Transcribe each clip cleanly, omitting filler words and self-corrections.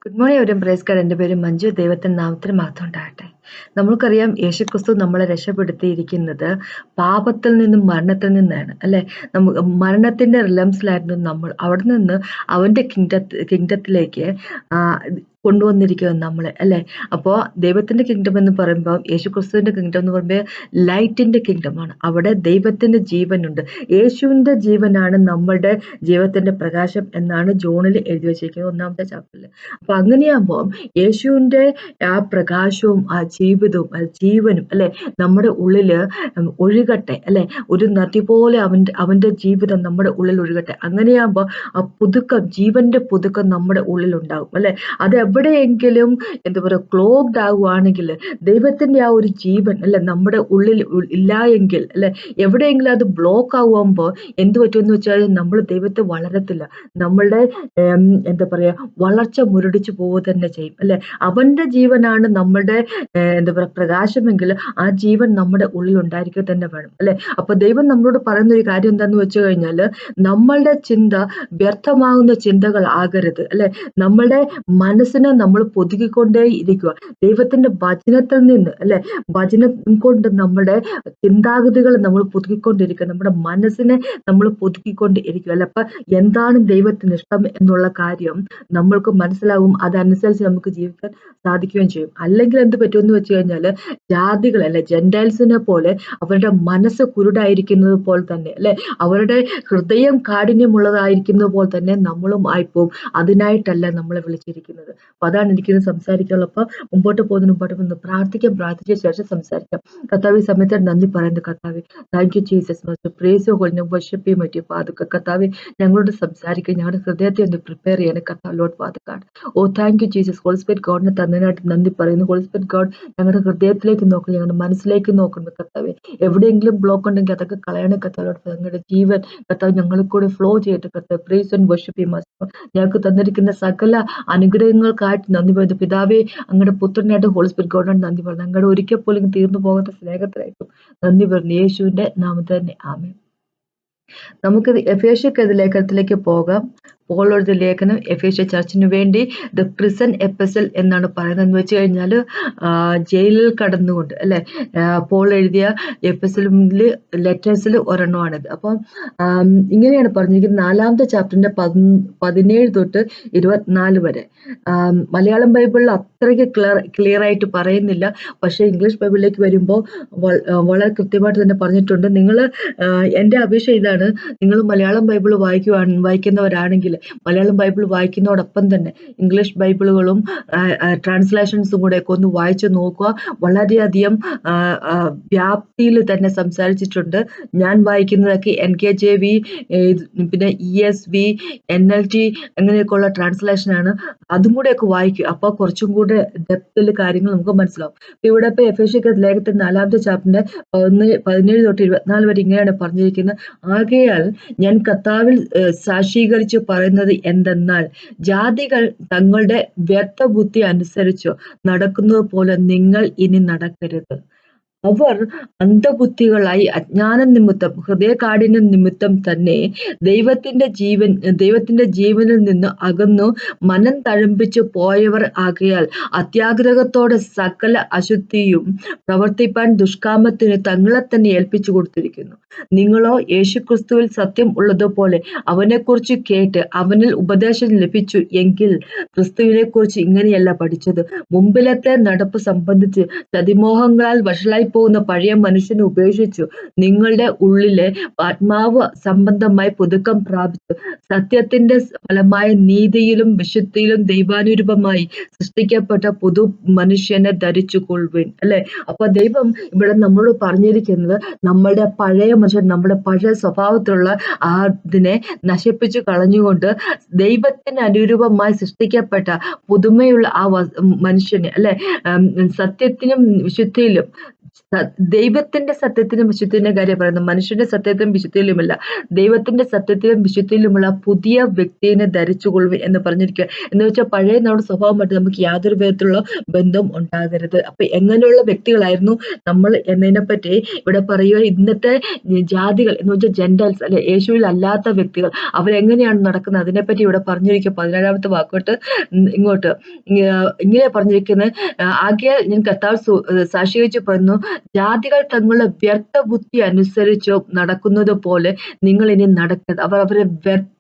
Good morning everyone. Praise God. എൻ്റെ പേര് മഞ്ജു. ദൈവത്തിൻ്റെ നാമത്തിന് മഹത്വം ഉണ്ടാകട്ടെ. നമ്മൾക്കറിയാം യേശുക്രിസ്തു നമ്മളെ രക്ഷപ്പെടുത്തിയിരിക്കുന്നത് പാപത്തിൽ നിന്നും മരണത്തിൽ നിന്നാണ് അല്ലെ. മരണത്തിന്റെ റിലംസിലായിരുന്നു നമ്മൾ. അവിടെ നിന്ന് അവന്റെ കിങ്ഡത്തിലേക്ക് കൊണ്ടുവന്നിരിക്കുന്നത് നമ്മളെ അല്ലെ. അപ്പോൾ ദൈവത്തിന്റെ കിങ്ഡം എന്ന് പറയുമ്പോൾ യേശുക്രിസ്തുവിന്റെ കിങ്ഡം എന്ന് പറയുമ്പോൾ ലൈറ്റിന്റെ കിങ്ഡമാണ്. അവിടെ ദൈവത്തിന്റെ ജീവനുണ്ട്. യേശുവിന്റെ ജീവനാണ് നമ്മുടെ ജീവിതത്തിന്റെ പ്രകാശം എന്നാണ് ജോണിൽ എഴുതി വെച്ചിരിക്കുന്നത് 1-ാമത്തെ ചാപ്റ്ററിൽ. അപ്പൊ അങ്ങനെയാകുമ്പോൾ യേശുവിന്റെ ആ പ്രകാശവും ആ ജീവിതവും ആ ജീവനും അല്ലെ നമ്മുടെ ഉള്ളില് ഒഴുകട്ടെ അല്ലെ. ഒരു നദി പോലെ അവന്റെ ജീവിതം നമ്മുടെ ഉള്ളിൽ ഒഴുകട്ടെ. അങ്ങനെയാകുമ്പോൾ ആ പുതുക്കം, ജീവന്റെ പുതുക്കം നമ്മുടെ ഉള്ളിൽ ഉണ്ടാകും അല്ലെ. അത് എവിടെയെങ്കിലും എന്താ പറയുക ക്ലോഗ്ഡ് ആകുവാണെങ്കിൽ, ദൈവത്തിന്റെ ആ ഒരു ജീവൻ അല്ലെ നമ്മുടെ ഉള്ളിൽ ഇല്ല എങ്കിൽ അല്ലെ, എവിടെയെങ്കിലും അത് ബ്ലോക്ക് ആകുമ്പോൾ എന്ത് പറ്റുമെന്ന് വെച്ചാൽ നമ്മൾ ദൈവത്തെ വളരത്തില്ല. നമ്മളുടെ എന്താ പറയാ വളർച്ച മുരടിച്ചു പോവുക തന്നെ ചെയ്യും അല്ലെ. അവന്റെ ജീവനാണ് നമ്മുടെ എന്താ പറയുക പ്രകാശമെങ്കിൽ ആ ജീവൻ നമ്മുടെ ഉള്ളിൽ ഉണ്ടായിരിക്കുക തന്നെ വേണം അല്ലെ. അപ്പൊ ദൈവം നമ്മളോട് പറയുന്ന ഒരു കാര്യം എന്താന്ന് വെച്ച് കഴിഞ്ഞാല്, നമ്മളുടെ ചിന്ത വ്യർത്ഥമാകുന്ന ചിന്തകൾ ആകരുത് അല്ലെ. നമ്മളുടെ മനസ്സിനെ നമ്മൾ പൊതുക്കിക്കൊണ്ടേ ഇരിക്കുക ദൈവത്തിന്റെ വചനത്തിൽ നിന്ന് അല്ലെ. വചനം കൊണ്ട് നമ്മുടെ ചിന്താഗതികൾ നമ്മൾ പുതുക്കിക്കൊണ്ടിരിക്കുക, നമ്മുടെ മനസ്സിനെ നമ്മൾ പുതുക്കിക്കൊണ്ട് ഇരിക്കുക അല്ലെ. അപ്പൊ എന്താണ് ദൈവത്തിന് ഇഷ്ടം എന്നുള്ള കാര്യം നമ്മൾക്ക് മനസ്സിലാവും. അതനുസരിച്ച് നമുക്ക് ജീവിക്കാൻ സാധിക്കുകയും ചെയ്യും. അല്ലെങ്കിൽ എന്ത് പറ്റുമെന്ന് വെച്ച് കഴിഞ്ഞാല് ജാതികൾ അല്ലെ, ജെന്റൈൽസിനെ പോലെ അവരുടെ മനസ്സ് കുരുടായിരിക്കുന്നത് പോലെ തന്നെ അല്ലെ, അവരുടെ ഹൃദയം കാഠിന്യമുള്ളതായിരിക്കുന്നത് പോലെ തന്നെ നമ്മളും ആയിപ്പോവും. അതിനായിട്ടല്ല നമ്മളെ വിളിച്ചിരിക്കുന്നത്. അപ്പൊ അതാണ് എനിക്കിത് സംസാരിക്കാനുള്ളത്. അപ്പൊ മുമ്പോട്ട് പോകുന്ന പ്രാർത്ഥിച്ച ശേഷം സംസാരിക്കാം. കർത്താവ് ഈ സമയത്ത് നന്ദി പറയുന്നത്. കർത്താവ് thank you Jesus. Praise your worship you mighty Father. കർത്താവ് ഞങ്ങളോട് സംസാരിക്കുക, ഞങ്ങളുടെ ഹൃദയത്തെ ഒന്ന് പ്രിപ്പയർ ചെയ്യണം കർത്താവ് Lord Father God. Oh thank you Jesus. Holy Spirit ഗോഡിനെ തന്നതിനായിട്ട് നന്ദി പറയുന്നു. ഹോളി സ്പിരിറ്റ് ഗോഡ് ഞങ്ങളുടെ ഹൃദയത്തിലേക്ക് നോക്കണം, ഞങ്ങളുടെ മനസ്സിലേക്ക് നോക്കണം കർത്താവ്. എവിടെയെങ്കിലും ബ്ലോക്ക് ഉണ്ടെങ്കിൽ അതൊക്കെ കളയണേ കർത്താവ് ലോർഡ്. ഞങ്ങളുടെ ജീവൻ കർത്താവ് ഞങ്ങളിൽ കൂടെ ഫ്ലോ ചെയ്യട്ടെ കർത്താവ്. Praise and worship you master. ഞങ്ങൾക്ക് തന്നിരിക്കുന്ന സകല അനുഗ്രഹങ്ങൾക്കായിട്ട് നന്ദി പറയുന്നു പിതാവേ. അങ്ങയുടെ പുത്രനായിട്ട് ഹോളി സ്പിരിറ്റ് ഗോഡിനോട് നന്ദി പറയുന്നു. അങ്ങയുടെ ഒരിക്കൽ പോലും തീർന്നു പോകാത്ത സ്നേഹത്തിലായിട്ടും നന്ദി പറയുന്നു യേശുവിന്റെ നാമത്തിൽ തന്നെ ആമേൻ. നമുക്ക് എഫേസ്യ ലേഖനത്തിലേക്ക് പോകാം. പോൾ എഴുതിയ ലേഖനം എഫേസ്യ ചർച്ചിന് വേണ്ടി ദ പ്രിസൺ എപ്പിസൽ എന്നാണ് പറയുന്നത്. എന്ന് വെച്ച് കഴിഞ്ഞാൽ ജയിലിൽ കടന്നുകൊണ്ട് അല്ലെ പോൾ എഴുതിയ എപ്പിസലില് ലെറ്റേഴ്സിൽ ഒരെണ്ണമാണിത്. അപ്പം ഇങ്ങനെയാണ് പറഞ്ഞിരിക്കുന്നത് 4-ാമത്തെ ചാപ്റ്ററിന്റെ 17 തൊട്ട് 24 വരെ. മലയാളം ബൈബിളിൽ അത്രയ്ക്ക് ക്ലിയർ ആയിട്ട് പറയുന്നില്ല. പക്ഷെ ഇംഗ്ലീഷ് ബൈബിളിലേക്ക് വരുമ്പോൾ വളരെ കൃത്യമായിട്ട് തന്നെ പറഞ്ഞിട്ടുണ്ട്. നിങ്ങൾ എൻ്റെ അപേക്ഷ ഇതാണ്, നിങ്ങൾ മലയാളം ബൈബിൾ വായിക്കുന്നവരാണെങ്കിൽ മലയാളം ബൈബിൾ വായിക്കുന്നതോടൊപ്പം തന്നെ ഇംഗ്ലീഷ് ബൈബിളുകളും ട്രാൻസ്ലേഷൻസും കൂടെ ഒക്കെ ഒന്ന് വായിച്ചു നോക്കുക. വളരെയധികം വ്യാപ്തിയിൽ തന്നെ സംസാരിച്ചിട്ടുണ്ട്. ഞാൻ വായിക്കുന്നതൊക്കെ NKJV, പിന്നെ ESV, NLT അങ്ങനെയൊക്കെയുള്ള ട്രാൻസ്ലേഷനാണ്. അതും കൂടെയൊക്കെ വായിക്കുക. അപ്പോൾ കുറച്ചും കൂടെ ഡെപ്തിൽ കാര്യങ്ങൾ നമുക്ക് മനസ്സിലാവും. ഇവിടെ ഇപ്പോൾ എഫേസ്യ ലേഖനത്തിന്റെ 4-ാമത്തെ ചാപ്റ്ററിന്റെ 17 തൊട്ട് 24 വരെ ഇങ്ങനെയാണ് പറഞ്ഞിരിക്കുന്നത്. ആകയാൽ ഞാൻ കർത്താവിൽ സാക്ഷീകരിച്ച് പറയുന്നത് എന്തെന്നാൽ, ജാതികൾ തങ്ങളുടെ വ്യർത്ഥ ബുദ്ധി അനുസരിച്ചു നടക്കുന്നത് പോലെ നിങ്ങൾ ഇനി നടക്കരുത്. അവർ അന്ധബുദ്ധികളായി അജ്ഞാനം നിമിത്തം ഹൃദയകാഠിന്യം നിമിത്തം തന്നെ ദൈവത്തിന്റെ ജീവനിൽ നിന്ന് അകന്നു മനം തഴമ്പിച്ചു പോയവർ ആകയാൽ അത്യാഗ്രഹത്തോടെ സകല അശുദ്ധിയും പ്രവർത്തിപ്പാൻ ദുഷ്കാമത്തിന് തങ്ങളെ തന്നെ ഏൽപ്പിച്ചു കൊടുത്തിരിക്കുന്നു. നിങ്ങളോ യേശുക്രിസ്തുവിൽ സത്യം ഉള്ളതുപോലെ അവനെക്കുറിച്ച് കേട്ട് അവനിൽ ഉപദേശം ലഭിച്ചു എങ്കിൽ ക്രിസ്തുവിനെ കുറിച്ച് ഇങ്ങനെയല്ല പഠിച്ചത്. മുമ്പിലത്തെ നടപ്പ് സംബന്ധിച്ച് ചതിമോഹങ്ങളാൽ വഷളായി പോകുന്ന പഴയ മനുഷ്യനെ ഉപേക്ഷിച്ചു നിങ്ങളുടെ ഉള്ളിലെ ആത്മാവ് സംബന്ധമായി പുതുക്കം പ്രാപിച്ചു സത്യത്തിന്റെ ഫലമായ നീതിയിലും വിശുദ്ധിയിലും ദൈവാനുരൂപമായി സൃഷ്ടിക്കപ്പെട്ട പുതു മനുഷ്യനെ ധരിച്ചു കൊള്ളുവിൻ അല്ലെ. അപ്പൊ ദൈവം ഇവിടെ നമ്മളോട് പറഞ്ഞിരിക്കുന്നത്, നമ്മളുടെ പഴയ മനുഷ്യൻ, നമ്മുടെ പഴയ സ്വഭാവത്തിലുള്ള അതിനെ നശിപ്പിച്ചു കളഞ്ഞുകൊണ്ട് ദൈവത്തിന് അനുരൂപമായി സൃഷ്ടിക്കപ്പെട്ട പുതുമയുള്ള ആ മനുഷ്യനെ അല്ലെ, സത്യത്തിനും വിശുദ്ധിയിലും ദൈവത്തിന്റെ സത്യത്തിലും വിശുദ്ധിന്റെ കാര്യം പറയുന്നത്, മനുഷ്യന്റെ സത്യത്തിലും വിശുദ്ധിയിലുമല്ല, ദൈവത്തിന്റെ സത്യത്തിലും വിശുദ്ധിയിലുമുള്ള പുതിയ വ്യക്തിയെ ധരിച്ചുകൊള്ളുക എന്ന് പറഞ്ഞിരിക്കുക. എന്ന് വെച്ചാൽ പഴയ നമ്മുടെ സ്വഭാവമായിട്ട് നമുക്ക് യാതൊരു വിധത്തിലുള്ള ബന്ധം ഉണ്ടാകരുത്. അപ്പൊ എങ്ങനെയുള്ള വ്യക്തികളായിരുന്നു നമ്മൾ എന്നതിനെ പറ്റി ഇവിടെ പറയുക. ഇന്നത്തെ ജാതികൾ എന്ന് വെച്ചാൽ ജെന്റൈൽസ് അല്ലെ, യേശുവിൽ അല്ലാത്ത വ്യക്തികൾ അവരെങ്ങനെയാണ് നടക്കുന്നത് അതിനെപ്പറ്റി ഇവിടെ പറഞ്ഞിരിക്കുക. 17ാമത്തെ വാക്കോട്ട് ഇങ്ങോട്ട് ഇങ്ങനെ പറഞ്ഞിരിക്കുന്നത്, ആകയാൽ ഞാൻ കർത്താവ് സാക്ഷി വെച്ച് പറയുന്നു, ജാതികൾ തങ്ങളുടെ വ്യർത്ഥ ബുദ്ധി അനുസരിച്ച് നടക്കുന്നത് പോലെ നിങ്ങൾ ഇനി നടക്കരുത്. അവരെ വ്യർത്ഥ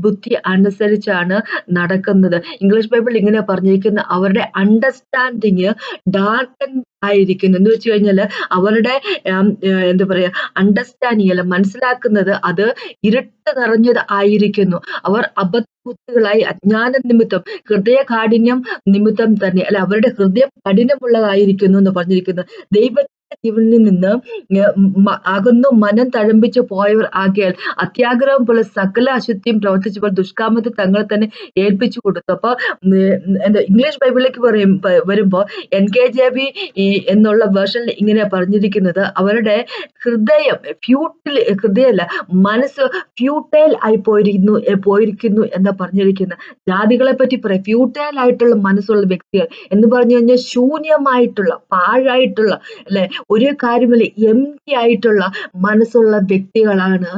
ബുദ്ധി അനുസരിച്ചാണ് നടക്കുന്നത്. ഇംഗ്ലീഷ് ബൈബിൾ ഇങ്ങനെ പറഞ്ഞിരിക്കുന്നത്, അവരുടെ അണ്ടർസ്റ്റാൻഡിങ് ഡാർക്കൻ ആയിരിക്കുന്നു. എന്ന് വെച്ച് കഴിഞ്ഞാല് അവരുടെ എന്താ പറയാ അണ്ടർസ്റ്റാൻഡിങ് അല്ല, മനസ്സിലാക്കുന്നത് അത് ഇരുട്ട് നിറഞ്ഞത് ആയിരിക്കുന്നു. അവർ അബദ്ധബുദ്ധികളായി അജ്ഞാന നിമിത്തം ഹൃദയ കാഠിന്യം നിമിത്തം തന്നെ അല്ല, അവരുടെ ഹൃദയം കഠിനമുള്ളതായിരിക്കുന്നു എന്ന് പറഞ്ഞിരിക്കുന്നു. ദൈവത്തിന്റെ ജീവനിൽ നിന്ന് അകന്നു മനം തഴമ്പിച്ചു പോയവർ ആകയാൽ അത്യാഗ്രഹം പോലെ സകല അശുദ്ധിയും പ്രവർത്തിച്ചപ്പോൾ ദുഷ്കാമത്തെ തങ്ങളെ തന്നെ ഏൽപ്പിച്ചു കൊടുത്തു. അപ്പൊ എന്താ ഇംഗ്ലീഷ് ബൈബിളിലേക്ക് വരുമ്പോ NKJV എന്നുള്ള വേർഷനിൽ ഇങ്ങനെ പറഞ്ഞിരിക്കുന്നത്, അവരുടെ ഹൃദയം ഹൃദയമല്ല, മനസ്സ് ഫ്യൂട്ടൈൽ ആയി പോയിരിക്കുന്നു എന്നാ പറഞ്ഞിരിക്കുന്നത്. ജാതികളെ പറ്റി പറയാം, ഫ്യൂട്ടൈൽ ആയിട്ടുള്ള മനസ്സുള്ള വ്യക്തികൾ എന്ന് പറഞ്ഞു കഴിഞ്ഞാൽ ശൂന്യമായിട്ടുള്ള, പാഴായിട്ടുള്ള അല്ലെ, ഒരു കാര്യമില്ല, എംപ്റ്റി ആയിട്ടുള്ള മനസ്സുള്ള വ്യക്തികളാണ്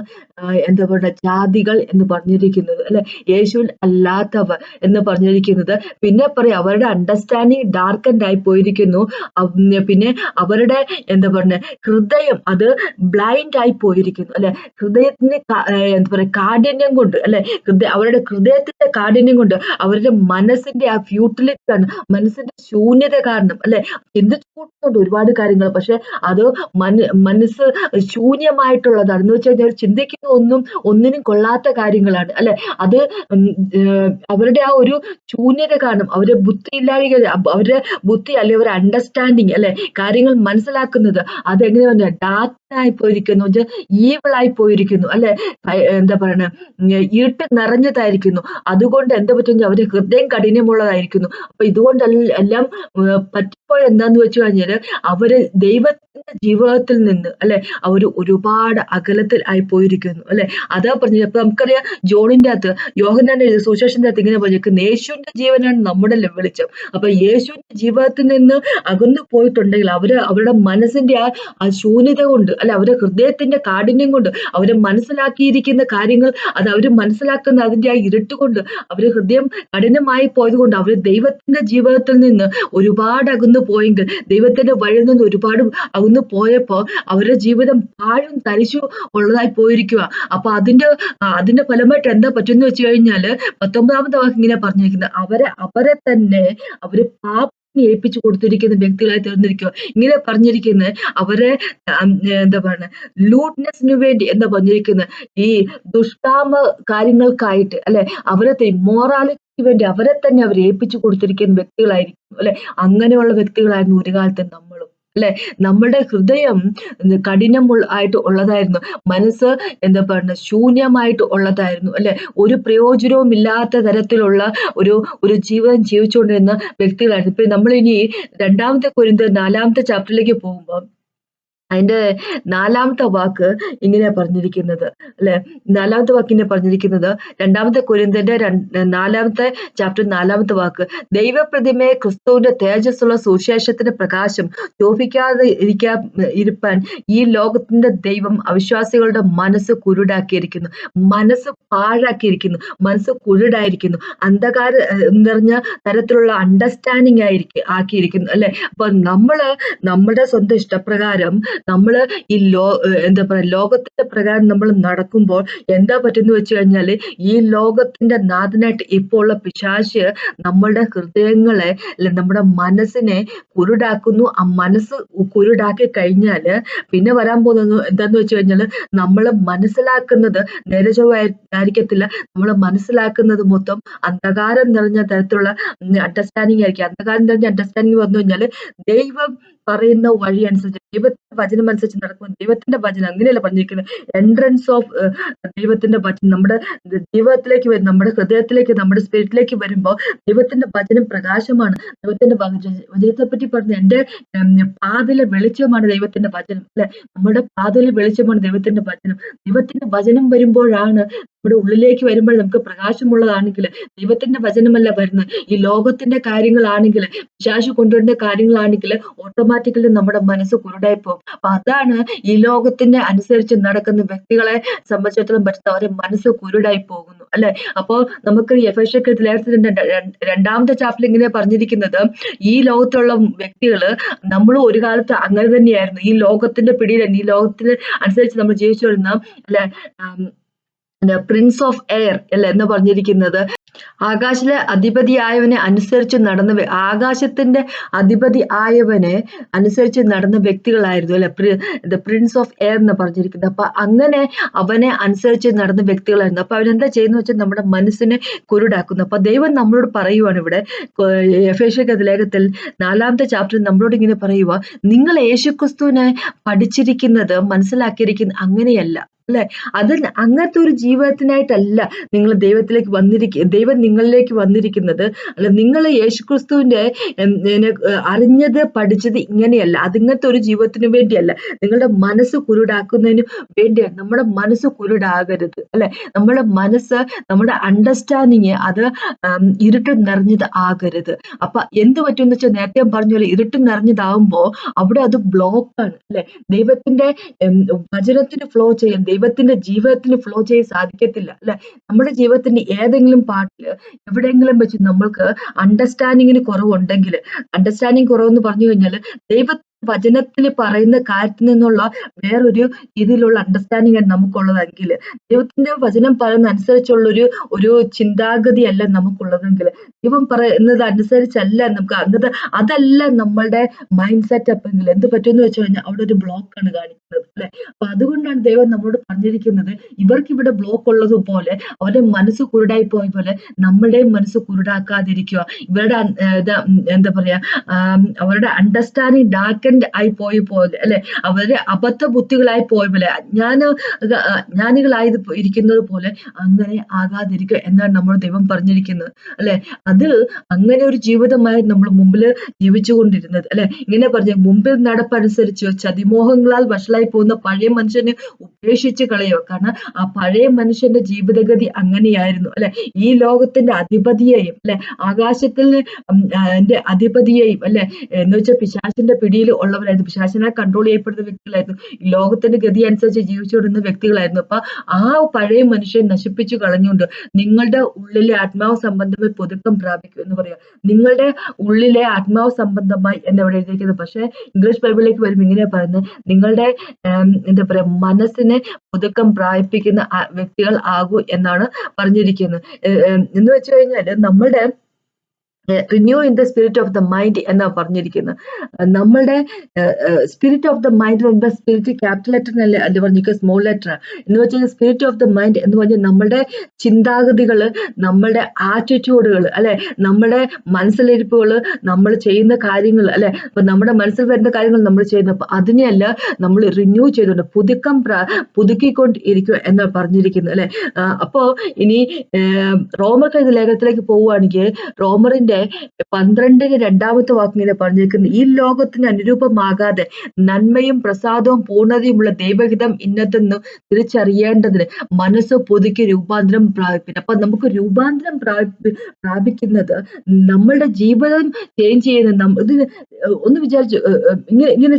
എന്താ പറയുക ജാതികൾ എന്ന് പറഞ്ഞിരിക്കുന്നത് അല്ലെ, യേശുവിൽ അല്ലാത്തവർ എന്ന് പറഞ്ഞിരിക്കുന്നത്. പിന്നെ പറയാം അവരുടെ അണ്ടർസ്റ്റാൻഡിങ് ഡാർക്കൻഡ് ആയി പോയിരിക്കുന്നു. പിന്നെ അവരുടെ എന്താ പറയുക ഹൃദയം അത് ബ്ലൈൻഡ് ആയി പോയിരിക്കുന്നു അല്ലെ, ഹൃദയത്തിന് എന്താ പറയുക കാഠിന്യം കൊണ്ട് അല്ലെ, അവരുടെ ഹൃദയത്തിന്റെ കാഠിന്യം കൊണ്ട് അവരുടെ മനസ്സിന്റെ ആ ഫ്യൂട്ടിലിറ്റി കാരണം, മനസ്സിന്റെ ശൂന്യത കാരണം അല്ലെ, ചിന്തിച്ചു കൂട്ടുന്നുണ്ട് ഒരുപാട് കാര്യങ്ങൾ, പക്ഷെ അത് മനസ്സ് ശൂന്യമായിട്ടുള്ളതാണ്. എന്ന് വെച്ചാൽ ചിന്തിക്കുന്ന ഒന്നിനും കൊള്ളാത്ത കാര്യങ്ങളാണ് അല്ലെ. അത് അവരുടെ ആ ഒരു ശൂന്യത കാരണം, അവരുടെ ബുദ്ധി ഇല്ലായ്മ, അവരുടെ ബുദ്ധി അല്ലെ അവരുടെ അണ്ടർസ്റ്റാൻഡിങ് അല്ലെ, കാര്യങ്ങൾ മനസ്സിലാക്കുന്നത് അതെങ്ങനെയാ ഡാർക്കായി പോയിരിക്കുന്നു, ഈവിളായി പോയിരിക്കുന്നു അല്ലെ, എന്താ പറയണ ഇരുട്ട് നിറഞ്ഞതായിരിക്കുന്നു. അതുകൊണ്ട് എന്താ പറ്റുന്നത്, അവരുടെ ഹൃദയം കഠിനമുള്ളതായിരിക്കുന്നു. അപ്പൊ ഇതുകൊണ്ടെല്ലാം പറ്റിപ്പോയത് എന്താന്ന് വെച്ച് കഴിഞ്ഞാല് അവര് ദൈവത്തിന്റെ ജീവിതത്തിൽ നിന്ന് അല്ലെ അവര് ഒരുപാട് അകലത്തിൽ ആയി പോയിരിക്കുന്നു അല്ലെ. അതാ പറഞ്ഞത്. അപ്പൊ നമുക്കറിയാം ജോണിന്റെ അകത്ത്, യോഹന്നാന്റെ സുവിശേഷത്തിന്റെ അകത്ത് ഇങ്ങനെ പറഞ്ഞിരിക്കുന്നു, യേശുവിന്റെ ജീവനാണ് നമ്മുടെ വെളിച്ചം. അപ്പൊ യേശുവിന്റെ ജീവിതത്തിൽ നിന്ന് അകന്നു പോയിട്ടുണ്ടെങ്കിൽ അവരുടെ മനസ്സിന്റെ ആ ശൂന്യത കൊണ്ട് അല്ലെ, അവരുടെ ഹൃദയത്തിന്റെ കാഠിന്യം കൊണ്ട്, അവര് മനസ്സിലാക്കിയിരിക്കുന്ന കാര്യങ്ങൾ അത് അവര് മനസ്സിലാക്കുന്ന അതിന്റെ ആ ഇരുട്ട് കൊണ്ട്, അവര് ഹൃദയം കഠിനമായി പോയത് കൊണ്ട്, അവര് ദൈവത്തിന്റെ ജീവിതത്തിൽ നിന്ന് ഒരുപാട് അകന്നു പോയെങ്കിൽ, ദൈവത്തിന്റെ വഴിയിൽ നിന്ന് ഒരുപാട് അകന്നു പോയപ്പോ അവരുടെ ജീവിതം പാഴും തരിശു ഉള്ളതായി പോയിരിക്കുക. അപ്പൊ അതിന്റെ ഫലമായിട്ട് എന്താ പറ്റുമെന്ന് വെച്ച് കഴിഞ്ഞാല് 19ാമത്തെ വാക്ക് ഇങ്ങനെ പറഞ്ഞിരിക്കുന്നത്, അവരെ തന്നെ അവര് ഏൽപ്പിച്ചു കൊടുത്തിരിക്കുന്ന വ്യക്തികളായി തീർന്നിരിക്കുക. ഇങ്ങനെ പറഞ്ഞിരിക്കുന്നത് അവരെ എന്താ പറയുക ലൂട്ട്നെസ്സിന് വേണ്ടി എന്താ പറഞ്ഞിരിക്കുന്നത്, ഈ ദുഷ്കാമ കാര്യങ്ങൾക്കായിട്ട് അല്ലെ, അവരെ മൊറാലിറ്റിക്ക് വേണ്ടി അവരെ തന്നെ അവർ ഏൽപ്പിച്ചു കൊടുത്തിരിക്കുന്ന വ്യക്തികളായിരിക്കും അല്ലെ. അങ്ങനെയുള്ള വ്യക്തികളായിരുന്നു ഒരു കാലത്ത് നമ്മളും അല്ലെ. നമ്മളുടെ ഹൃദയം ആയിട്ട് ഉള്ളതായിരുന്നു, മനസ്സ് എന്താ പറയുക ശൂന്യമായിട്ട് ഉള്ളതായിരുന്നു അല്ലെ. ഒരു പ്രയോജനവും ഇല്ലാത്ത തരത്തിലുള്ള ഒരു ജീവിതം ജീവിച്ചുകൊണ്ടിരുന്ന വ്യക്തികളായിരുന്നു. ഇപ്പൊ നമ്മളിനി 2 കൊരിന്ത്യർ 4ാമത്തെ ചാപ്റ്ററിലേക്ക് പോകുമ്പോൾ അതിന്റെ 4ാമത്തെ വാക്ക് ഇങ്ങനെ പറഞ്ഞിരിക്കുന്നത് അല്ലെ. 4ാമത്തെ വാക്കിനെ പറഞ്ഞിരിക്കുന്നത് 2 കൊരിന്ത്യന്റെ 4ാമത്തെ ചാപ്റ്റർ 4ാമത്തെ വാക്ക്, ദൈവപ്രതിമയെ ക്രിസ്തുവിന്റെ തേജസ്സുള്ള സുവിശേഷത്തിന്റെ പ്രകാശം ശോഭിക്കാതെ ഇരുപ്പാൻ ഈ ലോകത്തിന്റെ ദൈവം അവിശ്വാസികളുടെ മനസ്സ് കുരുടാക്കിയിരിക്കുന്നു, മനസ്സ് പാഴാക്കിയിരിക്കുന്നു, മനസ്സ് കുരുടായിരിക്കുന്നു, അന്ധകാര നിറഞ്ഞ തരത്തിലുള്ള അണ്ടർസ്റ്റാൻഡിങ് ആക്കിയിരിക്കുന്നു അല്ലെ. അപ്പൊ നമ്മുടെ സ്വന്തം ഇഷ്ടപ്രകാരം നമ്മള് ഈ എന്താ പറയാ ലോകത്തിന്റെ പ്രകാരം നമ്മൾ നടക്കുമ്പോൾ എന്താ പറ്റുന്ന വെച്ച് കഴിഞ്ഞാല്, ഈ ലോകത്തിന്റെ നാഥനായിട്ട് ഇപ്പോൾ ഉള്ള പിശാച് നമ്മളുടെ ഹൃദയങ്ങളെ നമ്മുടെ മനസ്സിനെ കുരുടാക്കുന്നു. ആ മനസ്സ് കുരുടാക്കി കഴിഞ്ഞാല് പിന്നെ വരാൻ പോകുന്നത് എന്താന്ന് വെച്ച് കഴിഞ്ഞാല്, നമ്മള് മനസ്സിലാക്കുന്നത് നേരചൊവ്വയായിരിക്കത്തില്ല. നമ്മള് മനസ്സിലാക്കുന്നത് മൊത്തം അന്ധകാരം നിറഞ്ഞ തരത്തിലുള്ള അണ്ടർസ്റ്റാൻഡിങ് ആയിരിക്കും. അന്ധകാരം നിറഞ്ഞ അണ്ടർസ്റ്റാൻഡിങ് വന്നു കഴിഞ്ഞാല് ദൈവം പറയുന്ന വഴി അനുസരിച്ച്, ദൈവത്തിന്റെ വചനം അനുസരിച്ച് നടക്കുമ്പോൾ ദൈവത്തിന്റെ വചനം അങ്ങനെയല്ല പറഞ്ഞിരിക്കുന്നത്. എൻട്രൻസ് ഓഫ് ദൈവത്തിന്റെ വചനം നമ്മുടെ ജീവിതത്തിലേക്ക് വരും, നമ്മുടെ ഹൃദയത്തിലേക്ക്, നമ്മുടെ സ്പിരിറ്റിലേക്ക് വരുമ്പോൾ ദൈവത്തിന്റെ വചനം പ്രകാശമാണ്. ദൈവത്തിന്റെ വചനത്തെ പറ്റി പറഞ്ഞു, എന്റെ പാതിലെ വെളിച്ചമാണ് ദൈവത്തിന്റെ വചനം, അല്ലെ? നമ്മുടെ പാതിലെ വെളിച്ചമാണ് ദൈവത്തിന്റെ വചനം. ദൈവത്തിന്റെ വചനം വരുമ്പോഴാണ്, നമ്മുടെ ഉള്ളിലേക്ക് വരുമ്പോൾ നമുക്ക് പ്രകാശമുള്ളതാണെങ്കിൽ, ദൈവത്തിന്റെ വചനമല്ല വരുന്നത്, ഈ ലോകത്തിന്റെ കാര്യങ്ങളാണെങ്കിൽ, പിശാച് കൊണ്ടുവരുന്ന കാര്യങ്ങളാണെങ്കിൽ ഓട്ടോമാറ്റിക്കലി നമ്മുടെ മനസ്സ് കുരുടായി പോകും. അപ്പൊ അതാണ് ഈ ലോകത്തിന്റെ അനുസരിച്ച് നടക്കുന്ന വ്യക്തികളെ സംബന്ധിച്ചിടത്തോളം പറ്റുന്ന അവരുടെ മനസ്സ് കുരുടായി പോകുന്നു, അല്ലെ? അപ്പോൾ നമുക്ക് എഫേസ്യർക്ക് ലേഖനത്തിന്റെ 2-ാമത്തെ ചാപ്റ്ററിൽ ഇങ്ങനെ പറഞ്ഞിരിക്കുന്നത്, ഈ ലോകത്തുള്ള വ്യക്തികള് നമ്മളും ഒരു കാലത്ത് അങ്ങനെ തന്നെയായിരുന്നു. ഈ ലോകത്തിന്റെ പിടിയിലാണ്, ഈ ലോകത്തിന് അനുസരിച്ച് നമ്മൾ ജീവിച്ചു വരുന്ന, അല്ലെ, പ്രിൻസ് ഓഫ് എയർ അല്ലെ എന്ന് പറഞ്ഞിരിക്കുന്നത്. ആകാശത്തിലെ അധിപതിയായവനെ അനുസരിച്ച് നടന്ന, ആകാശത്തിന്റെ അധിപതി ആയവനെ അനുസരിച്ച് നടന്ന വ്യക്തികളായിരുന്നു, അല്ലെ? ദ പ്രിൻസ് ഓഫ് എയർ എന്ന് പറഞ്ഞിരിക്കുന്നത്. അപ്പൊ അങ്ങനെ അവനെ അനുസരിച്ച് നടന്ന വ്യക്തികളായിരുന്നു. അപ്പൊ അവനെന്താ ചെയ്യുന്ന വെച്ചാൽ നമ്മുടെ മനസ്സിനെ കുരുടാക്കുന്നു. അപ്പൊ ദൈവം നമ്മളോട് പറയുവാണ് ഇവിടെ എഫേസ്യർക്ക് ലേഖനത്തിൽ 4-ാമത്തെ ചാപ്റ്ററിൽ നമ്മളോട് ഇങ്ങനെ പറയുക, നിങ്ങൾ യേശുക്രിസ്തുവിനെ പഠിച്ചിരിക്കുന്നത്, മനസ്സിലാക്കിയിരിക്കുന്നത് അങ്ങനെയല്ല, അല്ലെ? അത് അങ്ങനത്തെ ഒരു ജീവിതത്തിനായിട്ടല്ല നിങ്ങൾ ദൈവത്തിലേക്ക് ദൈവം നിങ്ങളിലേക്ക് വന്നിരിക്കുന്നത്, അല്ല? നിങ്ങൾ യേശുക്രിസ്തുവിന്റെ അറിഞ്ഞത് പഠിച്ചത് ഇങ്ങനെയല്ല, അതിങ്ങനത്തെ ഒരു ജീവിതത്തിന് വേണ്ടിയല്ല, നിങ്ങളുടെ മനസ്സ് കുരുടാക്കുന്നതിന് വേണ്ടിയാണ്. നമ്മുടെ മനസ്സ് കുരുടാകരുത്, അല്ലെ? നമ്മുടെ മനസ്സ്, നമ്മുടെ അണ്ടർസ്റ്റാൻഡിങ് അത് ഇരുട്ട് നിറഞ്ഞത് ആകരുത്. അപ്പൊ എന്ത് പറ്റുമെന്ന് വെച്ചാൽ, നേരത്തെ പറഞ്ഞ പോലെ ഇരുട്ട് നിറഞ്ഞതാവുമ്പോ അവിടെ അത് ബ്ലോക്കാണ്, അല്ലെ? ദൈവത്തിന്റെ വചനത്തിന് ഫ്ലോ ചെയ്യാൻ, ദൈവത്തിന്റെ ജീവിതത്തിന് ഫ്ലോ ചെയ്യാൻ സാധിക്കത്തില്ല, അല്ലെ? നമ്മുടെ ജീവിതത്തിന്റെ ഏതെങ്കിലും പാർട്ടില് എവിടെയെങ്കിലും വെച്ച് നമ്മൾക്ക് അണ്ടർസ്റ്റാൻഡിങ്ങിന് കുറവുണ്ടെങ്കിൽ, അണ്ടർസ്റ്റാൻഡിങ് കുറവെന്ന് പറഞ്ഞു കഴിഞ്ഞാൽ ദൈവ വചനത്തിൽ പറയുന്ന കാര്യത്തിൽ നിന്നുള്ള വേറൊരു രീതിയിലുള്ള അണ്ടർസ്റ്റാൻഡിങ് ആണ് നമുക്കുള്ളതെങ്കിൽ, ദൈവത്തിന്റെ വചനം പറയുന്ന അനുസരിച്ചുള്ളൊരു ഒരു ചിന്താഗതിയല്ല നമുക്കുള്ളതെങ്കിൽ, ദൈവം പറയുന്നത് അനുസരിച്ചല്ല നമുക്ക് അങ്ങനത്തെ, അതല്ല നമ്മളുടെ മൈൻഡ് സെറ്റപ്പ് എങ്കിൽ എന്ത് പറ്റുമെന്ന് വെച്ച് കഴിഞ്ഞാൽ അവിടെ ഒരു ബ്ലോക്കാണ് കാണിക്കുന്നത്, അല്ലെ? അപ്പൊ അതുകൊണ്ടാണ് ദൈവം നമ്മളോട് പറഞ്ഞിരിക്കുന്നത്, ഇവർക്ക് ഇവിടെ ബ്ലോക്ക് ഉള്ളതുപോലെ, അവരുടെ മനസ്സ് കുരുടായി പോയ പോലെ നമ്മുടെയും മനസ്സ് കുരുടാക്കാതിരിക്കുക. ഇവരുടെ എന്താ പറയാ, അവരുടെ അണ്ടർസ്റ്റാൻഡിങ് ഡാർക്കൻഡ് ആയി പോയ പോലെ, അല്ലെ? അവരുടെ അബദ്ധ ബുദ്ധികളായി പോയ പോലെ, ജ്ഞാനികളായി ഇരിക്കുന്നത് പോലെ അങ്ങനെ ആകാതിരിക്കുക എന്നാണ് നമ്മൾ ദൈവം പറഞ്ഞിരിക്കുന്നത്, അല്ലെ? അത് അങ്ങനെ ഒരു ജീവിതമായി നമ്മൾ മുമ്പിൽ ജീവിച്ചുകൊണ്ടിരുന്നത്, അല്ലെ? ഇങ്ങനെ പറഞ്ഞ മുമ്പിൽ നടപ്പനുസരിച്ച് ചതിമോഹങ്ങളാൽ വഷളായി പോകുന്ന പഴയ മനുഷ്യനെ ഉപേക്ഷിച്ച് കളയുക. കാരണം ആ പഴയ മനുഷ്യന്റെ ജീവിതഗതി അങ്ങനെയായിരുന്നു, അല്ലെ? ഈ ലോകത്തിന്റെ അധിപതിയെയും, അല്ലെ, ആകാശത്തിൽ അധിപതിയെയും, അല്ലെ, എന്ന് വെച്ചാൽ പിശാചിന്റെ പിടിയിൽ ഉള്ളവരായിരുന്നു, പിശാചിനെ കൺട്രോൾ ചെയ്യപ്പെടുന്ന വ്യക്തികളായിരുന്നു, ഈ ലോകത്തിന്റെ ഗതി അനുസരിച്ച് ജീവിച്ചുകൊണ്ടിരുന്ന വ്യക്തികളായിരുന്നു. അപ്പൊ ആ പഴയ മനുഷ്യൻ നശിപ്പിച്ചു കളഞ്ഞുകൊണ്ട് നിങ്ങളുടെ ഉള്ളിലെ ആത്മാവ് സംബന്ധമായി പുതുക്കം പ്രാപിക്കും എന്ന് പറയാം. നിങ്ങളുടെ ഉള്ളിലെ ആത്മാവ് സംബന്ധമായി എന്നവിടെ എഴുതിയിരിക്കുന്നത്. പക്ഷെ ഇംഗ്ലീഷ് ബൈബിളിലേക്ക് വരുമ്പോൾ ഇങ്ങനെയാ പറയുന്നത്, നിങ്ങളുടെ എന്താ പറയാ, മനസ്സിനെ പുതുക്കം പ്രാപിപ്പിക്കുന്ന വ്യക്തികൾ ആകൂ എന്നാണ് പറഞ്ഞിരിക്കുന്നത്. എന്ന് വെച്ച് കഴിഞ്ഞാല് നമ്മുടെ renew in the spirit of the mind എന്നാ പറഞ്ഞിരിക്കുന്നത്. നമ്മളുടെ spirit of the mind, spirit capital letter അല്ല പറഞ്ഞിരിക്കുക, സ്മോൾ ലെറ്റർ എന്ന് വെച്ചാൽ സ്പിരിറ്റ് ഓഫ് ദ മൈൻഡ് എന്ന് പറഞ്ഞാൽ നമ്മളുടെ ചിന്താഗതികള്, നമ്മളുടെ ആറ്റിറ്റ്യൂഡുകൾ, അല്ലെ, നമ്മുടെ മനസ്സിലിരിപ്പുകള്, നമ്മൾ ചെയ്യുന്ന കാര്യങ്ങൾ, അല്ലെ? അപ്പൊ നമ്മുടെ മനസ്സിൽ വരുന്ന കാര്യങ്ങൾ നമ്മൾ ചെയ്യുന്നു. അപ്പൊ അതിനെയല്ല നമ്മൾ റിന്യൂ ചെയ്തുകൊണ്ട് പുതുക്കിക്കൊണ്ട് ഇരിക്കുക എന്നാ പറഞ്ഞിരിക്കുന്നത്, അല്ലെ? അപ്പോ ഇനി റോമർക്ക് ലേഖനത്തിലേക്ക് പോവുകയാണെങ്കിൽ റോമറിന്റെ 12 2-ാമത്തെ വാക്ക് ഇങ്ങനെ പറഞ്ഞിരിക്കുന്നത്, ഈ ലോകത്തിന് അനുരൂപമാകാതെ നന്മയും പ്രസാദവും പൂർണ്ണതയുമുള്ള ദൈവഹിതം ഇന്നതെന്ന് തിരിച്ചറിയേണ്ടതിന് മനസ്സ് പുതുക്കി രൂപാന്തരം പ്രാപിപ്പിക്കും. അപ്പൊ നമുക്ക് രൂപാന്തരം പ്രാപിക്കുന്നത് നമ്മളുടെ ജീവിതം ചേഞ്ച് ചെയ്യുന്ന, ഇതിന് ഒന്ന് വിചാരിച്ചു, ഇങ്ങനെ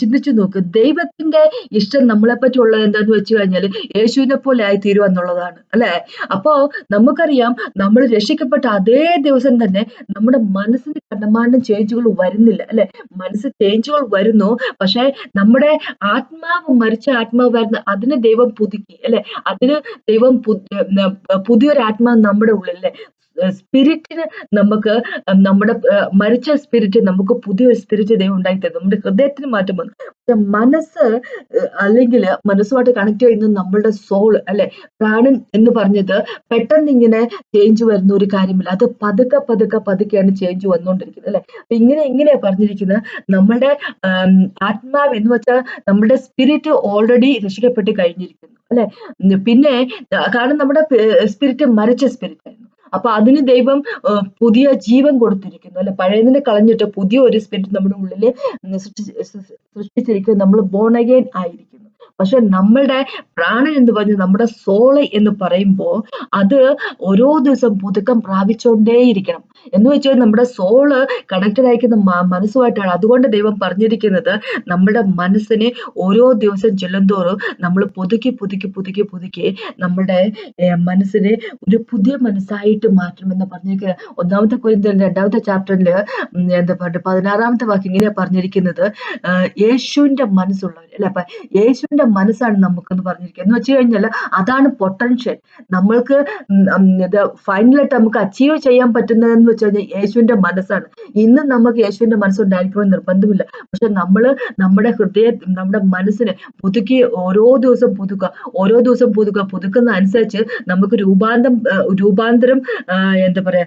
ചിന്തിച്ചു നോക്ക്. ദൈവത്തിന്റെ ഇഷ്ടം നമ്മളെ പറ്റി ഉള്ളത് എന്താന്ന് വെച്ച് കഴിഞ്ഞാല് യേശുവിനെ പോലെ ആയി തീരുക എന്നുള്ളതാണ്, അല്ലെ? അപ്പോ നമുക്കറിയാം, നമ്മൾ രക്ഷിക്കപ്പെട്ട അതേ ദിവസം തന്നെ നമ്മുടെ മനസ്സിന് കണ്ടമാനം ചേഞ്ചുകൾ വരുന്നില്ല, അല്ലെ? മനസ്സ് ചേഞ്ചുകൾ വരുന്നു, പക്ഷെ നമ്മുടെ ആത്മാവ്, മരിച്ച ആത്മാവ് വരുന്ന അതിനെ ദൈവം പുതുക്കി, അല്ലെ? അതിന് ദൈവം പുതിയൊരു ആത്മാവ് നമ്മുടെ ഉള്ളിൽ, അല്ലെ? സ്പിരിറ്റിന് നമുക്ക് നമ്മുടെ മരിച്ച സ്പിരിറ്റ് നമുക്ക് പുതിയൊരു സ്പിരിറ്റ് ദൈവം ഉണ്ടാക്കി തരും. നമ്മുടെ ഹൃദയത്തിന് മാറ്റം വന്നു. പക്ഷെ മനസ്സ് അല്ലെങ്കിൽ മനസ്സുമായിട്ട് കണക്ട് ചെയ്യുന്ന നമ്മളുടെ സോൾ അല്ലെ, പ്രാണൻ എന്ന് പറഞ്ഞത് പെട്ടെന്ന് ഇങ്ങനെ ചേഞ്ച് വരുന്ന ഒരു കാര്യമില്ല. അത് പതുക്കെ പതുക്കെ പതുക്കെയാണ് ചേഞ്ച് വന്നുകൊണ്ടിരിക്കുന്നത് അല്ലെ. ഇങ്ങനെയാ പറഞ്ഞിരിക്കുന്നത്, നമ്മുടെ ആത്മാവ് എന്ന് വെച്ചാൽ നമ്മുടെ സ്പിരിറ്റ് ഓൾറെഡി രക്ഷിക്കപ്പെട്ട് കഴിഞ്ഞിരിക്കുന്നു അല്ലെ. പിന്നെ കാരണം നമ്മുടെ സ്പിരിറ്റ് മരിച്ച സ്പിരിറ്റ് ആയിരുന്നു. അപ്പൊ അതിന് ദൈവം പുതിയ ജീവൻ കൊടുത്തിരിക്കുന്നു അല്ലെ. പഴയതിനെ കളഞ്ഞിട്ട് പുതിയ ഒരു സ്പിരിറ്റ് നമ്മുടെ ഉള്ളില് സൃഷ്ടിച്ചിരിക്കുന്നു. നമ്മൾ ബോൺ അഗൈൻ ആയിരിക്കുന്നു. പക്ഷെ നമ്മളുടെ പ്രാണൻ എന്ന് പറഞ്ഞ് നമ്മുടെ സോള് എന്ന് പറയുമ്പോൾ അത് ഓരോ ദിവസം പുതുക്കം പ്രാപിച്ചുകൊണ്ടേയിരിക്കണം. എന്ന് വെച്ചാൽ നമ്മുടെ സോള് കണക്റ്റഡ് ആയിരിക്കുന്ന മനസ്സുമായിട്ടാണ്. അതുകൊണ്ട് ദൈവം പറഞ്ഞിരിക്കുന്നത് നമ്മുടെ മനസ്സിനെ ഓരോ ദിവസം ചെല്ലുന്തോറും നമ്മൾ പുതുക്കി പുതുക്കി പുതുക്കി പുതുക്കി നമ്മുടെ മനസ്സിനെ ഒരു പുതിയ മനസ്സായിട്ട് മാറ്റണമെന്ന് പറഞ്ഞിരിക്കുക. 1 കൊരിന്ത്യർ 2 ചാപ്റ്ററിൽ എന്താ പറയുക 16 വാക്യം ഇങ്ങനെയാ പറഞ്ഞിരിക്കുന്നത്, യേശുവിന്റെ മനസ്സുള്ളവർ അല്ലെ. അപ്പൊ യേശുവിന്റെ മനസ്സാണ് നമുക്കെന്ന് പറഞ്ഞിരിക്കുക. എന്ന് വെച്ച് കഴിഞ്ഞാൽ അതാണ് പൊട്ടൻഷ്യൽ. നമ്മൾക്ക് ഫൈനലായിട്ട് നമുക്ക് അച്ചീവ് ചെയ്യാൻ പറ്റുന്നതെന്ന് വെച്ച് കഴിഞ്ഞാൽ യേശുവിന്റെ മനസ്സാണ്. ഇന്നും നമുക്ക് യേശുവിന്റെ മനസ്സുണ്ടായിരിക്കുമെന്ന് നിർബന്ധമില്ല. പക്ഷെ നമ്മുടെ നമ്മുടെ മനസ്സിനെ പുതുക്കി ഓരോ ദിവസം പുതുക്കുന്ന അനുസരിച്ച് നമുക്ക് രൂപാന്തരം എന്താ പറയാ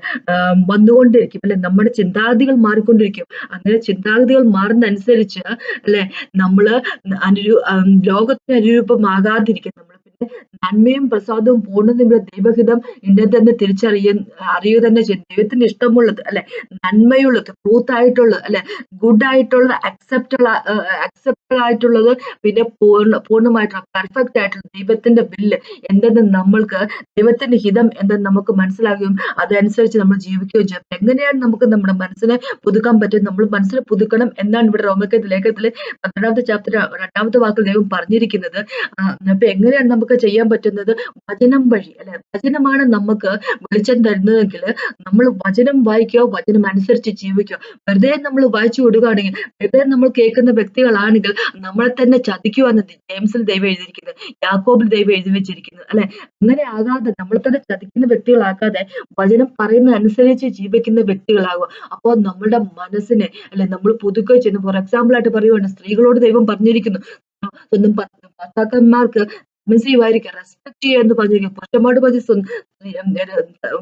വന്നുകൊണ്ടിരിക്കും അല്ലെ. നമ്മുടെ ചിന്താഗതികൾ മാറിക്കൊണ്ടിരിക്കും. അങ്ങനെ ചിന്താഗതികൾ മാറുന്ന അനുസരിച്ച് അല്ലെ നമ്മള് ലോകത്തിന് അനുരൂപമാകാതിരിക്കും. നമ്മൾ പിന്നെ നന്മയും പ്രസാദവും പൂർണ്ണതയും ദൈവഹിതം ഇന്നതെന്ന് അറിയുക തന്നെ ചെയ്യും. ദൈവത്തിന് ഇഷ്ടമുള്ളത് അല്ലെ, നന്മയുള്ളത്, ട്രൂത്ത് ആയിട്ടുള്ളത് അല്ലെ, ഗുഡ് ആയിട്ടുള്ളത്, അക്സെപ്റ്റബിൾ ആയിട്ടുള്ളത്, പിന്നെ പൂർണ്ണമായിട്ടുള്ള പെർഫെക്റ്റ് ആയിട്ടുള്ള ദൈവത്തിന്റെ ബില്ല് എന്തെന്ന് നമ്മൾക്ക്, ദൈവത്തിന്റെ ഹിതം എന്തെന്ന് നമുക്ക് മനസ്സിലാകുകയും അതനുസരിച്ച് നമ്മൾ ജീവിക്കുകയും ചെയ്യും. എങ്ങനെയാണ് നമുക്ക് നമ്മുടെ മനസ്സിനെ പുതുക്കാൻ പറ്റും? നമ്മൾ മനസ്സിനെ പുതുക്കണം എന്നാണ് ഇവിടെ റോമക്കത്ത് ലേഖനത്തില് 12 ചാപ്റ്റർ 2 വാക്കിൽ ദൈവം പറഞ്ഞിരിക്കുന്നത്. അപ്പൊ എങ്ങനെയാണ് നമുക്ക് ചെയ്യാൻ പറ്റുന്നത്? വചനം വഴി അല്ലെ. വചനമാണ് നമുക്ക് വെളിച്ചം തരുന്നതെങ്കിൽ നമ്മൾ വചനം വായിക്കോ, വചനം അനുസരിച്ച് ജീവിക്കോ. വെറുതെ നമ്മൾ വായിച്ചു വിടുകയാണെങ്കിൽ, വെറുതെ നമ്മൾ കേൾക്കുന്ന വ്യക്തികളാണെങ്കിൽ നമ്മളെ തന്നെ ചതിക്കുവാന്ന് ജെയിംസിൽ ദൈവം എഴുതിയിരിക്കുന്നത്, യാക്കോബിൽ ദൈവം എഴുതി വെച്ചിരിക്കുന്നത് അല്ലെ. അങ്ങനെ ആകാതെ നമ്മൾ തന്നെ ചതിക്കുന്ന വ്യക്തികളാക്കാതെ വചനം പറയുന്ന അനുസരിച്ച് ജീവിക്കുന്ന വ്യക്തികളാകുക. അപ്പോൾ നമ്മുടെ മനസ്സിനെ അല്ലെ നമ്മൾ പുതുക്കുക ചെയ്യുന്നു. ഫോർ എക്സാമ്പിൾ ആയിട്ട് പറയുവാണ്, സ്ത്രീകളോട് ദൈവം പറഞ്ഞിരിക്കുന്നു ഒന്നും ഭർത്താക്കന്മാർക്ക് സബ്മിസീവായിരിക്കുക, റെസ്പെക്ട് ചെയ്യുക എന്ന് പറഞ്ഞിരിക്കും. പുരുഷന്മാരോട് പറഞ്ഞ്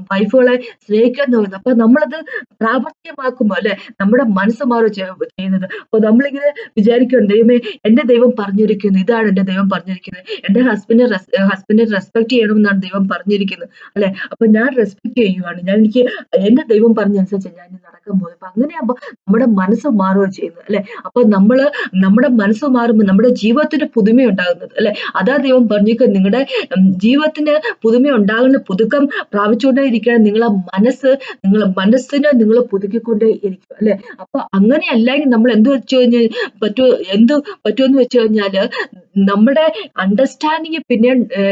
വൈഫുകളെ സ്നേഹിക്കുക എന്ന് പറയുന്നത്. അപ്പൊ നമ്മളത് പ്രാവർത്തികമാക്കുമ്പോ അല്ലെ നമ്മുടെ മനസ്സ് മാറുക ചെയ്യുന്നത്. അപ്പൊ നമ്മളിങ്ങനെ വിചാരിക്കണം, ദൈവമേ എന്റെ ദൈവം പറഞ്ഞിരിക്കുന്നു, ഇതാണ് എന്റെ ദൈവം പറഞ്ഞിരിക്കുന്നത്, എന്റെ ഹസ്ബൻഡിനെ റെസ്പെക്ട് ചെയ്യണമെന്നാണ് ദൈവം പറഞ്ഞിരിക്കുന്നത് അല്ലെ. അപ്പൊ ഞാൻ റെസ്പെക്ട് ചെയ്യുവാണ്, എനിക്ക് എന്റെ ദൈവം പറഞ്ഞനുസരിച്ച് ഞാൻ നടക്കാൻ പോകുന്നത്. അപ്പൊ അങ്ങനെയാകുമ്പോ നമ്മുടെ മനസ്സ് മാറുക ചെയ്യുന്നത് അല്ലെ. അപ്പൊ നമ്മുടെ മനസ്സ് മാറുമ്പോൾ നമ്മുടെ ജീവിതത്തിന് പുതുമ ഉണ്ടാകുന്നത് അല്ലെ. അതാ ദൈവം പറഞ്ഞിരിക്കുന്നത്, നിങ്ങളുടെ ജീവിതത്തിന് പുതുമ ഉണ്ടാകുന്ന പുതുക്കം പ്രാപിച്ചുകൊണ്ടേ ഇരിക്കണം. നിങ്ങളെ മനസ്സിനെ നിങ്ങൾ പുതുക്കിക്കൊണ്ടേ ഇരിക്കും അല്ലെ. അപ്പൊ അങ്ങനെ അല്ലെങ്കിൽ നമ്മൾ എന്ത് പറ്റുമെന്ന് വെച്ച് കഴിഞ്ഞാല് നമ്മുടെ അണ്ടർസ്റ്റാൻഡിങ് പിന്നെ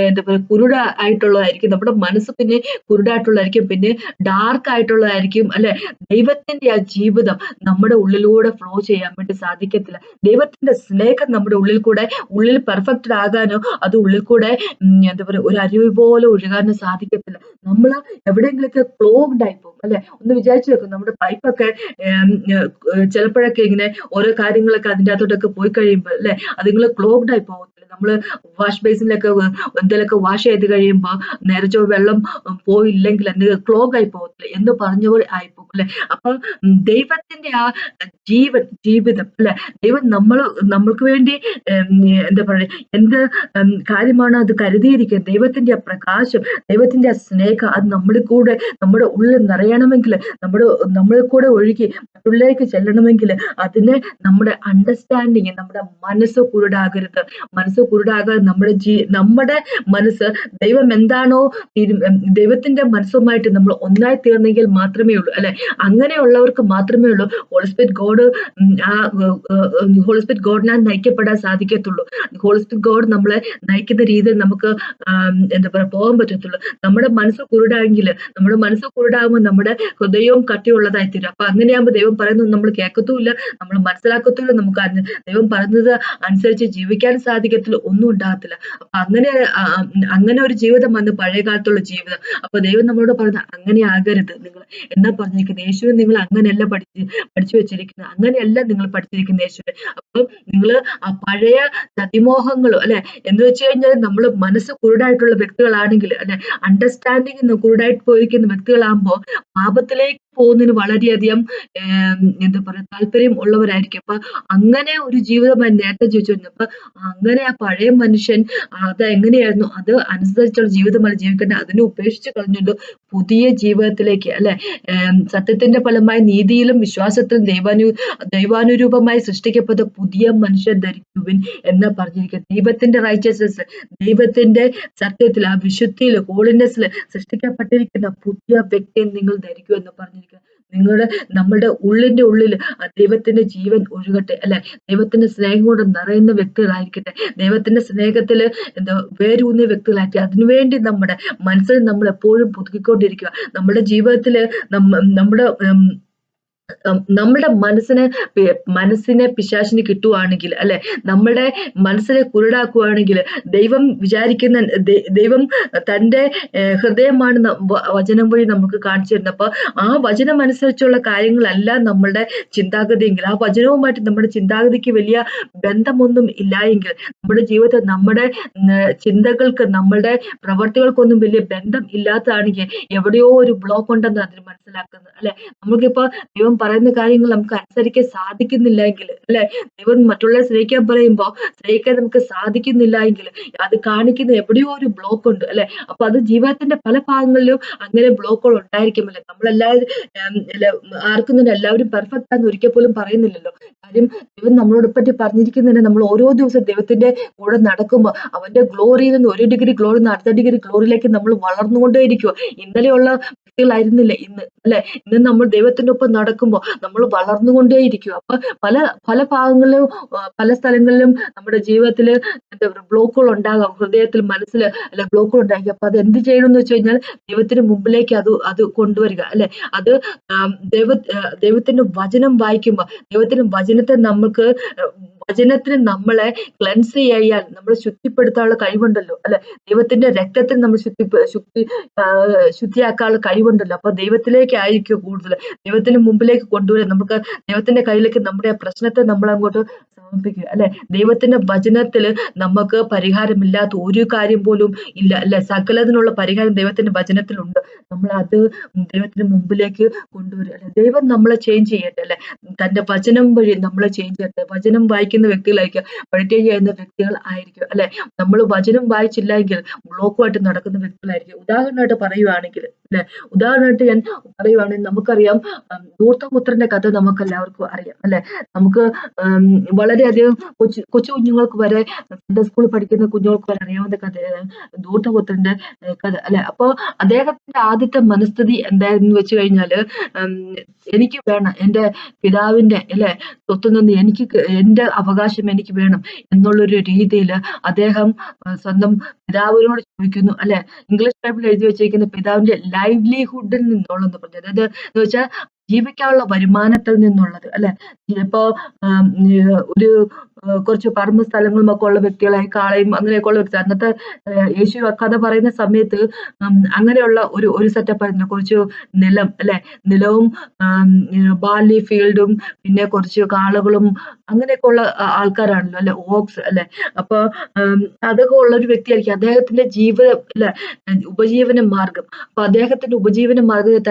എന്താ പറയുക കുരുടായിട്ടുള്ളതായിരിക്കും. നമ്മുടെ മനസ്സ് പിന്നെ കുരുടായിട്ടുള്ളതായിരിക്കും, പിന്നെ ഡാർക്ക് ആയിട്ടുള്ളതായിരിക്കും അല്ലെ. ദൈവത്തിന്റെ ആ ജീവിതം നമ്മുടെ ഉള്ളിലൂടെ ഫ്ലോ ചെയ്യാൻ വേണ്ടി സാധിക്കത്തില്ല. ദൈവത്തിന്റെ സ്നേഹം നമ്മുടെ ഉള്ളിൽ പെർഫെക്റ്റ് ആകാനോ അത് ഉള്ളിൽ കൂടെ എന്താ പറയുക ഒരു അരുവി പോലെ ഒഴുകാനോ സാധിക്കത്തില്ല. നമ്മൾ എവിടെയെങ്കിലൊക്കെ ക്ലോഗ്ഡ് ആയി പോകും അല്ലെ. ഒന്ന് വിചാരിച്ചു വെക്കും, നമ്മുടെ പൈപ്പൊക്കെ ചിലപ്പോഴൊക്കെ ഇങ്ങനെ ഓരോ കാര്യങ്ങളൊക്കെ അതിൻ്റെ അകത്തോട്ടൊക്കെ പോയി കഴിയുമ്പോൾ അല്ലെ അതിങ്ങള് ക്ലോഗ്ഡ് ആയി പോകത്തില്ല. നമ്മള് വാഷ് ബേസിനിലൊക്കെ എന്തെങ്കിലുമൊക്കെ വാഷ് ചെയ്ത് കഴിയുമ്പോൾ നേരെ വെള്ളം പോയില്ലെങ്കിൽ അത് ക്ലോഗ് ആയി പോകത്തില്ല എന്ന് പറഞ്ഞപോലെ ആയിപ്പോകും അല്ലെ. അപ്പൊ ദൈവത്തിന്റെ ആ ജീവിതം അല്ലെ, ദൈവം നമ്മൾക്ക് വേണ്ടി എന്താ പറയുക എന്ത് കാര്യമാണോ അത് കരുതിയിരിക്കുന്നത്. ദൈവത്തിന്റെ ആ പ്രകാശം, ദൈവത്തിന്റെ ആ സ്നേഹം അത് നമ്മുടെ ഉള്ളിൽ നിറയണമെങ്കിൽ, നമ്മളിൽ കൂടെ ഒഴുകി മറ്റുള്ളവർക്ക് ചെല്ലണമെങ്കിൽ അതിന് നമ്മുടെ അണ്ടർസ്റ്റാൻഡിങ്, നമ്മുടെ മനസ്സ് കുരുടാകരുത്. നമ്മുടെ മനസ്സ് ദൈവം എന്താണോ ദൈവത്തിന്റെ മനസ്സുമായിട്ട് നമ്മൾ ഒന്നായി തീർന്നെങ്കിൽ മാത്രമേ ഉള്ളൂ അല്ലെ. അങ്ങനെയുള്ളവർക്ക് മാത്രമേ ഉള്ളൂ ഹോളി സ്പിരിറ്റ് ഗോഡിനാൽ നയിക്കപ്പെടാൻ സാധിക്കത്തുള്ളൂ. ഹോളി സ്പിരിറ്റ് ഗോഡ് നമ്മളെ നയിക്കുന്ന രീതിയിൽ നമുക്ക് എന്താ പറയുക പോകാൻ പറ്റത്തുള്ളൂ. നമ്മുടെ മനസ്സ് കുരുടാകുമ്പോൾ നമ്മുടെ ഹൃദയവും കട്ടിയുള്ളതായി തീരും. അപ്പൊ അങ്ങനെയാകുമ്പോൾ ദൈവം പറയുന്നത് നമ്മൾ കേൾക്കത്തുമില്ല, നമ്മൾ മനസ്സിലാക്കത്തുമില്ല, നമുക്ക് ദൈവം പറയുന്നത് അനുസരിച്ച് ജീവിക്കാൻ സാധിക്കത്തില്ല, ഒന്നും ഉണ്ടാകത്തില്ല. അപ്പൊ അങ്ങനെ ഒരു ജീവിതം വന്ന് പഴയ കാലത്തുള്ള ജീവിതം. അപ്പൊ ദൈവം നമ്മളോട് പറയുന്നത് അങ്ങനെ ആകരുത് നിങ്ങൾ. എന്നാ പറഞ്ഞിരിക്കുന്നത്, യേശുവിനെ നിങ്ങൾ അങ്ങനെയല്ല പഠിച്ചു വെച്ചിരിക്കുന്നത്, അങ്ങനെയല്ല നിങ്ങൾ പഠിച്ചിരിക്കുന്നത് യേശുവിനെ. അപ്പൊ നിങ്ങൾ ആ പഴയ അതിമോഹങ്ങളും അല്ലെ, എന്ന് വെച്ച് കഴിഞ്ഞാൽ നമ്മൾ മനസ്സ് കുരുടായിട്ടുള്ള വ്യക്തികളാണെങ്കിൽ അല്ലെ, അണ്ടർസ്റ്റാൻഡിങ് കുരുടായിട്ട് പോയിരിക്കുന്ന വ്യക്തികളാകുമ്പോ പാപത്തിലേക്ക് പോകുന്നതിന് വളരെയധികം എന്താ പറയാ താല്പര്യം ഉള്ളവരായിരിക്കും. അപ്പൊ അങ്ങനെ ഒരു ജീവിതമായി നേരത്തെ ജീവിച്ചു. അപ്പൊ അങ്ങനെ ആ പഴയ മനുഷ്യൻ അത് എങ്ങനെയായിരുന്നു, അത് അനുസരിച്ചുള്ള ജീവിതമാണ് ജീവിക്കേണ്ടത്. അതിനെ ഉപേക്ഷിച്ച് കളഞ്ഞുകൊണ്ട് പുതിയ ജീവിതത്തിലേക്ക് അല്ലെ, സത്യത്തിന്റെ ഫലമായി നീതിയിലും വിശ്വാസത്തിലും ദൈവാനുരൂപമായി സൃഷ്ടിക്കപ്പെട്ട പുതിയ മനുഷ്യൻ ധരിക്കുവിൻ എന്ന് പറഞ്ഞിരിക്കുന്നത്. ദൈവത്തിന്റെ റൈച്ചസ്നസ്, ദൈവത്തിന്റെ സത്യത്തിൽ, ആ വിശുദ്ധിയിൽ, ഹോളിനെസ്സിൽ സൃഷ്ടിക്കപ്പെട്ടിരിക്കുന്ന പുതിയ വ്യക്തിയെ നിങ്ങൾ ധരിക്കൂ എന്ന് പറഞ്ഞിരിക്കുന്നത്. നമ്മളുടെ ഉള്ളിന്റെ ഉള്ളിൽ ദൈവത്തിന്റെ ജീവൻ ഒഴുകട്ടെ അല്ലെ, ദൈവത്തിന്റെ സ്നേഹം കൊണ്ട് നിറയുന്ന വ്യക്തികളായിരിക്കട്ടെ, ദൈവത്തിന്റെ സ്നേഹത്തില് വേരൂന്നിയ വ്യക്തികളായിട്ട് അതിനുവേണ്ടി നമ്മുടെ മനസ്സിൽ നമ്മൾ എപ്പോഴും പുതുക്കിക്കൊണ്ടിരിക്കുക. നമ്മുടെ ജീവിതത്തില് നമ്മുടെ മനസ്സിനെ പിശാചിന് കിട്ടുവാണെങ്കിൽ അല്ലെ, നമ്മുടെ മനസ്സിനെ കുരുടാക്കുവാണെങ്കിൽ ദൈവം തന്റെ ഹൃദയമാണ് വചനം വഴി നമുക്ക് കാണിച്ചു തരുന്നത്. അപ്പൊ ആ വചനം അനുസരിച്ചുള്ള കാര്യങ്ങളല്ല നമ്മളുടെ ചിന്താഗതിയെങ്കിൽ, ആ വചനവുമായിട്ട് നമ്മുടെ ചിന്താഗതിക്ക് വലിയ ബന്ധമൊന്നും ഇല്ല എങ്കിൽ, നമ്മുടെ ജീവിതത്തിൽ നമ്മുടെ ചിന്തകൾക്ക്, നമ്മുടെ പ്രവർത്തികൾക്കൊന്നും വലിയ ബന്ധം ഇല്ലാത്തതാണെങ്കിൽ എവിടെയോ ഒരു ബ്ലോക്ക് ഉണ്ടെന്ന് അതിന് മനസ്സിലാക്കുന്നത് അല്ലെ. നമുക്കിപ്പോ ദൈവം പറയുന്ന കാര്യങ്ങൾ നമുക്ക് അനുസരിക്കാൻ സാധിക്കുന്നില്ല എങ്കിൽ അല്ലെ, ദൈവം മറ്റുള്ളവരെ സ്നേഹിക്കാൻ പറയുമ്പോൾ സ്നേഹിക്കാൻ നമുക്ക് സാധിക്കുന്നില്ല എങ്കിൽ അത് കാണിക്കുന്ന എവിടെയോ ഒരു ബ്ലോക്ക് ഉണ്ട് അല്ലെ. അപ്പൊ അത് ജീവിതത്തിന്റെ പല ഭാഗങ്ങളിലും അങ്ങനെ ബ്ലോക്കുകൾ ഉണ്ടായിരിക്കുമല്ലേ. നമ്മളെല്ലാവരും ആർക്കും തന്നെ എല്ലാവരും പെർഫെക്റ്റ് ആണെന്ന് ഒരിക്കൽ പോലും പറയുന്നില്ലല്ലോ. കാര്യം ദൈവം നമ്മളോട് പറ്റി പറഞ്ഞിരിക്കുന്നതിന് നമ്മൾ ഓരോ ദിവസം ദൈവത്തിന്റെ കൂടെ നടക്കുമ്പോൾ അവന്റെ ഗ്ലോറിയിൽ നിന്ന് 1 ഡിഗ്രി ഗ്ലോറി നിന്ന് അടുത്ത ഡിഗ്രി ഗ്ലോറിയിലേക്ക് നമ്മൾ വളർന്നുകൊണ്ടേയിരിക്കുക. ഇന്നലെയുള്ള വ്യക്തികളായിരുന്നില്ല ഇന്ന് അല്ലെ. ഇന്ന് നമ്മൾ ദൈവത്തിന്റെ ഒപ്പം നടക്കുമ്പോൾ നമ്മൾ വളർന്നുകൊണ്ടേയിരിക്കും. അപ്പൊ പല ഭാഗങ്ങളിലും പല സ്ഥലങ്ങളിലും നമ്മുടെ ജീവിതത്തിൽ എന്താ പറയുക ബ്ലോക്കുകൾ ഉണ്ടാകാം, ഹൃദയത്തിൽ മനസ്സിൽ അല്ലെ ബ്ലോക്കുകൾ ഉണ്ടായിരിക്കും. അപ്പൊ അത് എന്ത് ചെയ്യണം എന്ന് വെച്ച് കഴിഞ്ഞാൽ ദൈവത്തിന് മുമ്പിലേക്ക് അത് കൊണ്ടുവരിക അല്ലെ. അത് ദൈവത്തിന്റെ വചനം വായിക്കുമ്പോൾ ദൈവത്തിന്റെ വചനത്തിന് നമ്മളെ ക്ലെൻസ് ചെയ്യാൻ, നമ്മളെ ശുദ്ധിപ്പെടുത്താനുള്ള കഴിവുണ്ടല്ലോ അല്ലെ. ദൈവത്തിന്റെ രക്തത്തിൽ നമ്മൾ ശുദ്ധിയാക്കാനുള്ള കഴിവുണ്ടല്ലോ. അപ്പൊ ദൈവത്തിലേക്ക് ആയിരിക്കും കൂടുതൽ, ദൈവത്തിന് മുമ്പിലേക്ക് കൊണ്ടുവരാൻ, നമുക്ക് ദൈവത്തിന്റെ കയ്യിലേക്ക് നമ്മുടെ പ്രശ്നത്തെ നമ്മൾ അങ്ങോട്ട് സമർപ്പിക്കുക അല്ലെ. ദൈവത്തിന്റെ വചനത്തില് നമുക്ക് പരിഹാരമില്ലാത്ത ഒരു കാര്യം പോലും ഇല്ല അല്ലെ. സകലത്തിനുള്ള പരിഹാരം ദൈവത്തിന്റെ വചനത്തിലുണ്ട്. നമ്മൾ അത് ദൈവത്തിന് മുമ്പിലേക്ക് കൊണ്ടുവരിക അല്ലെ. ദൈവം നമ്മളെ ചേഞ്ച് ചെയ്യട്ടെ അല്ലെ, തന്റെ വചനം വഴി നമ്മളെ ചേഞ്ച് ചെയ്യട്ടെ. വചനം വായിക്കുന്ന വ്യക്തികളായിരിക്കും, മെഡിറ്റേറ്റ് ചെയ്യുന്ന വ്യക്തികൾ ആയിരിക്കും അല്ലെ. നമ്മൾ വചനം വായിച്ചില്ല എങ്കിൽ ബ്ലോക്കുമായിട്ട് നടക്കുന്ന വ്യക്തികളായിരിക്കും. ഉദാഹരണമായിട്ട് പറയുവാണെങ്കിൽ അല്ലെ, ഉദാഹരണമായിട്ട് ഞാൻ പറയുവാണെങ്കിൽ നമുക്കറിയാം ധൂർത്തപുത്രന്റെ കഥ നമുക്ക് എല്ലാവർക്കും അറിയാം അല്ലെ. നമുക്ക് വളരെയധികം കൊച്ചു കുഞ്ഞുങ്ങൾക്ക് വരെ, സൺഡേ സ്കൂളിൽ പഠിക്കുന്ന കുഞ്ഞുങ്ങൾക്ക് വരെ അറിയാവുന്ന കഥയാണ് ധൂർത്തപുത്രന്റെ കഥ അല്ലെ. അപ്പൊ അദ്ദേഹത്തിന്റെ ആദ്യത്തെ മനസ്ഥിതി എന്തായിരുന്നു വെച്ച് കഴിഞ്ഞാല്, എനിക്ക് വേണം എന്റെ പിതാവിന്റെ അല്ലെ സ്വത്തിൽ നിന്ന് എന്റെ അവകാശം എനിക്ക് വേണം എന്നുള്ളൊരു രീതിയിൽ അദ്ദേഹം സ്വന്തം പിതാവിനോട് ചോദിക്കുന്നു അല്ലെ. ഇംഗ്ലീഷ് ബൈബിളിൽ എഴുതി വെച്ചിരിക്കുന്ന പിതാവിന്റെ ലൈവ്ലിഹുഡിൽ നിന്നുള്ളതെന്ന് പറഞ്ഞു, അതായത് എന്ന് വെച്ചാൽ ജീവിക്കാനുള്ള വരുമാനത്തിൽ നിന്നുള്ളത് അല്ലെ. ഇപ്പോ ഒരു കുറച്ച് പറമ്പ് സ്ഥലങ്ങളും ഒക്കെ ഉള്ള വ്യക്തികളായി കാളയും അങ്ങനെയൊക്കെ ഉള്ള വ്യക്തി, അന്നത്തെ യേശു കഥ പറയുന്ന സമയത്ത് അങ്ങനെയുള്ള ഒരു സെറ്റപ്പ് ആയിരുന്നു. കുറച്ച് നിലം അല്ലെ, നിലവും ബാർലി ഫീൽഡും പിന്നെ കുറച്ച് കാളകളും അങ്ങനെയൊക്കെ ഉള്ള ആൾക്കാരാണല്ലോ അല്ലെ, ഓക്സ് അല്ലെ. അപ്പൊ അതൊക്കെ ഉള്ള ഒരു വ്യക്തിയായിരിക്കും. അദ്ദേഹത്തിന്റെ ജീവിതം അല്ലെ, ഉപജീവന മാർഗം. അപ്പൊ അദ്ദേഹത്തിന്റെ ഉപജീവന മാർഗം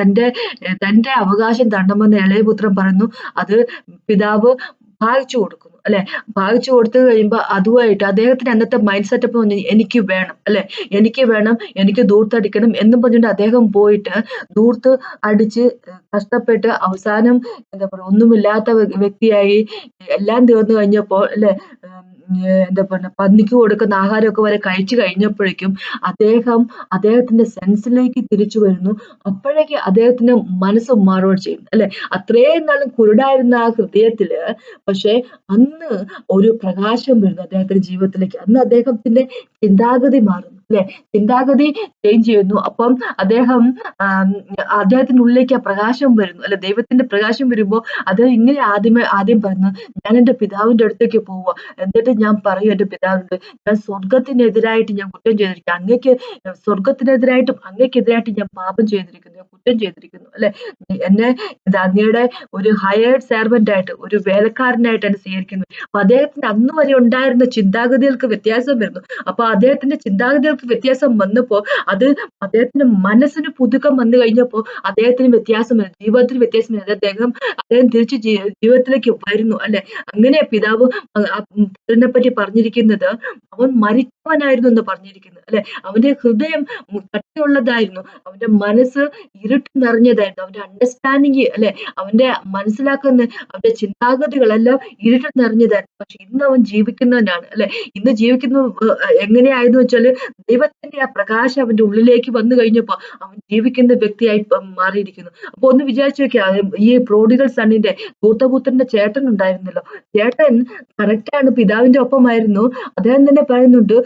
തന്റെ അവകാശം തരണമെന്ന് ഇളയപുത്രൻ പറയുന്നു. അത് പിതാവ് ഭാഗിച്ചു കൊടുക്കുന്നു അല്ലെ. ഭാഗിച്ചു കൊടുത്തു കഴിയുമ്പോൾ അതുമായിട്ട് അദ്ദേഹത്തിന് അന്നത്തെ മൈൻഡ് സെറ്റപ്പ് എനിക്ക് വേണം അല്ലെ, എനിക്ക് വേണം, എനിക്ക് ധൂർത്തടിക്കണം എന്നും പറഞ്ഞിട്ട് അദ്ദേഹം പോയിട്ട് ധൂർത്ത് അടിച്ച് കഷ്ടപ്പെട്ട് അവസാനം എന്താ പറയുക ഒന്നുമില്ലാത്ത വ്യക്തിയായി എല്ലാം തീർന്നു കഴിഞ്ഞപ്പോൾ അല്ലെ, എന്താ പറയുക പന്നിക്ക് കൊടുക്കുന്ന ആഹാരമൊക്കെ വരെ കഴിച്ചു കഴിഞ്ഞപ്പോഴേക്കും അദ്ദേഹത്തിന്റെ സെൻസിലേക്ക് തിരിച്ചു വരുന്നു. അപ്പോഴേക്ക് അദ്ദേഹത്തിന്റെ മനസ്സ് മാറുകയും ചെയ്യും അല്ലെ. അത്രയും നാളും കുരുടായിരുന്ന ആ ഹൃദയത്തില് പക്ഷെ അന്ന് ഒരു പ്രകാശം വരുന്നു അദ്ദേഹത്തിന്റെ ജീവിതത്തിലേക്ക്. അന്ന് അദ്ദേഹത്തിന്റെ ചിന്താഗതി മാറുന്നു അല്ലെ, ചിന്താഗതി ചേഞ്ച് ചെയ്യുന്നു. അപ്പം അദ്ദേഹം അദ്ദേഹത്തിനുള്ളിലേക്ക് ആ പ്രകാശം വരുന്നു, അല്ലെ, ദൈവത്തിന്റെ പ്രകാശം വരുമ്പോൾ അത് ഇങ്ങനെ ആദ്യം പറഞ്ഞു, ഞാൻ എന്റെ പിതാവിന്റെ അടുത്തേക്ക് പോവുക, എന്നിട്ട് ഞാൻ പറയും എന്റെ പിതാവിനോട്, ഞാൻ സ്വർഗത്തിനെതിരായിട്ട് ഞാൻ കുറ്റം ചെയ്തിരിക്കുന്നു, സ്വർഗത്തിനെതിരായിട്ടും അങ്ങേക്കെതിരായിട്ട് ഞാൻ പാപം ചെയ്തിരിക്കുന്നു, ഞാൻ കുറ്റം ചെയ്തിരിക്കുന്നു, അല്ലെ, എന്നെ അങ്ങയുടെ ഒരു ഹയേർഡ് സെർവന്റ് ആയിട്ട്, ഒരു വേലക്കാരനായിട്ടാണ് സ്വീകരിക്കുന്നത്. അപ്പൊ അദ്ദേഹത്തിന് അന്ന് വരെ ഉണ്ടായിരുന്ന ചിന്താഗതികൾക്ക് വ്യത്യാസം വരുന്നു. അപ്പൊ അദ്ദേഹത്തിന്റെ ചിന്താഗതികൾക്ക് വ്യത്യാസം വന്നപ്പോ അത് അദ്ദേഹത്തിന്റെ മനസ്സിന് പുതുക്കം വന്നു കഴിഞ്ഞപ്പോ അദ്ദേഹത്തിന് വ്യത്യാസം വരും, ജീവിതത്തിൽ വ്യത്യാസം വരും. അദ്ദേഹം തിരിച്ച് ജീവിതത്തിലേക്ക് വരുന്നു, അല്ലെ. അങ്ങനെ പിതാവ് പുത്രനെ പറ്റി പറഞ്ഞിരിക്കുന്നത് അവൻ മരിച്ചവനായിരുന്നു എന്ന് പറഞ്ഞിരിക്കുന്നത്, അല്ലെ. അവന്റെ ഹൃദയം കട്ടിയുള്ളതായിരുന്നു, അവന്റെ മനസ്സ് ഇരുട്ട് നിറഞ്ഞതായിരുന്നു, അവന്റെ അണ്ടർസ്റ്റാൻഡിങ്, അല്ലെ, അവന്റെ മനസ്സിലാക്കുന്ന അവന്റെ ചിന്താഗതികളെല്ലാം ഇരുട്ട് നിറഞ്ഞതായിരുന്നു. പക്ഷെ ഇന്ന് അവൻ ജീവിക്കുന്നവനാണ്, അല്ലെ. ഇന്ന് ജീവിക്കുന്ന എങ്ങനെയായെന്ന് വെച്ചാല് ദൈവത്തിന്റെ ആ പ്രകാശം അവന്റെ ഉള്ളിലേക്ക് വന്നു കഴിഞ്ഞപ്പോ അവൻ ജീവിക്കുന്ന വ്യക്തിയായി മാറിയിരിക്കുന്നു. അപ്പൊ ഒന്ന് വിചാരിച്ചു നോക്കിയാ, ഈ പ്രോഡിഗൽ സണ്ണിന്റെ ധൂർത്തപുത്രന്റെ ചേട്ടൻ ഉണ്ടായിരുന്നല്ലോ, ചേട്ടൻ കറക്റ്റാണ്, പിതാവിന്റെ ഒപ്പമായിരുന്നു. അദ്ദേഹം തന്നെ പറയുന്നുണ്ട്,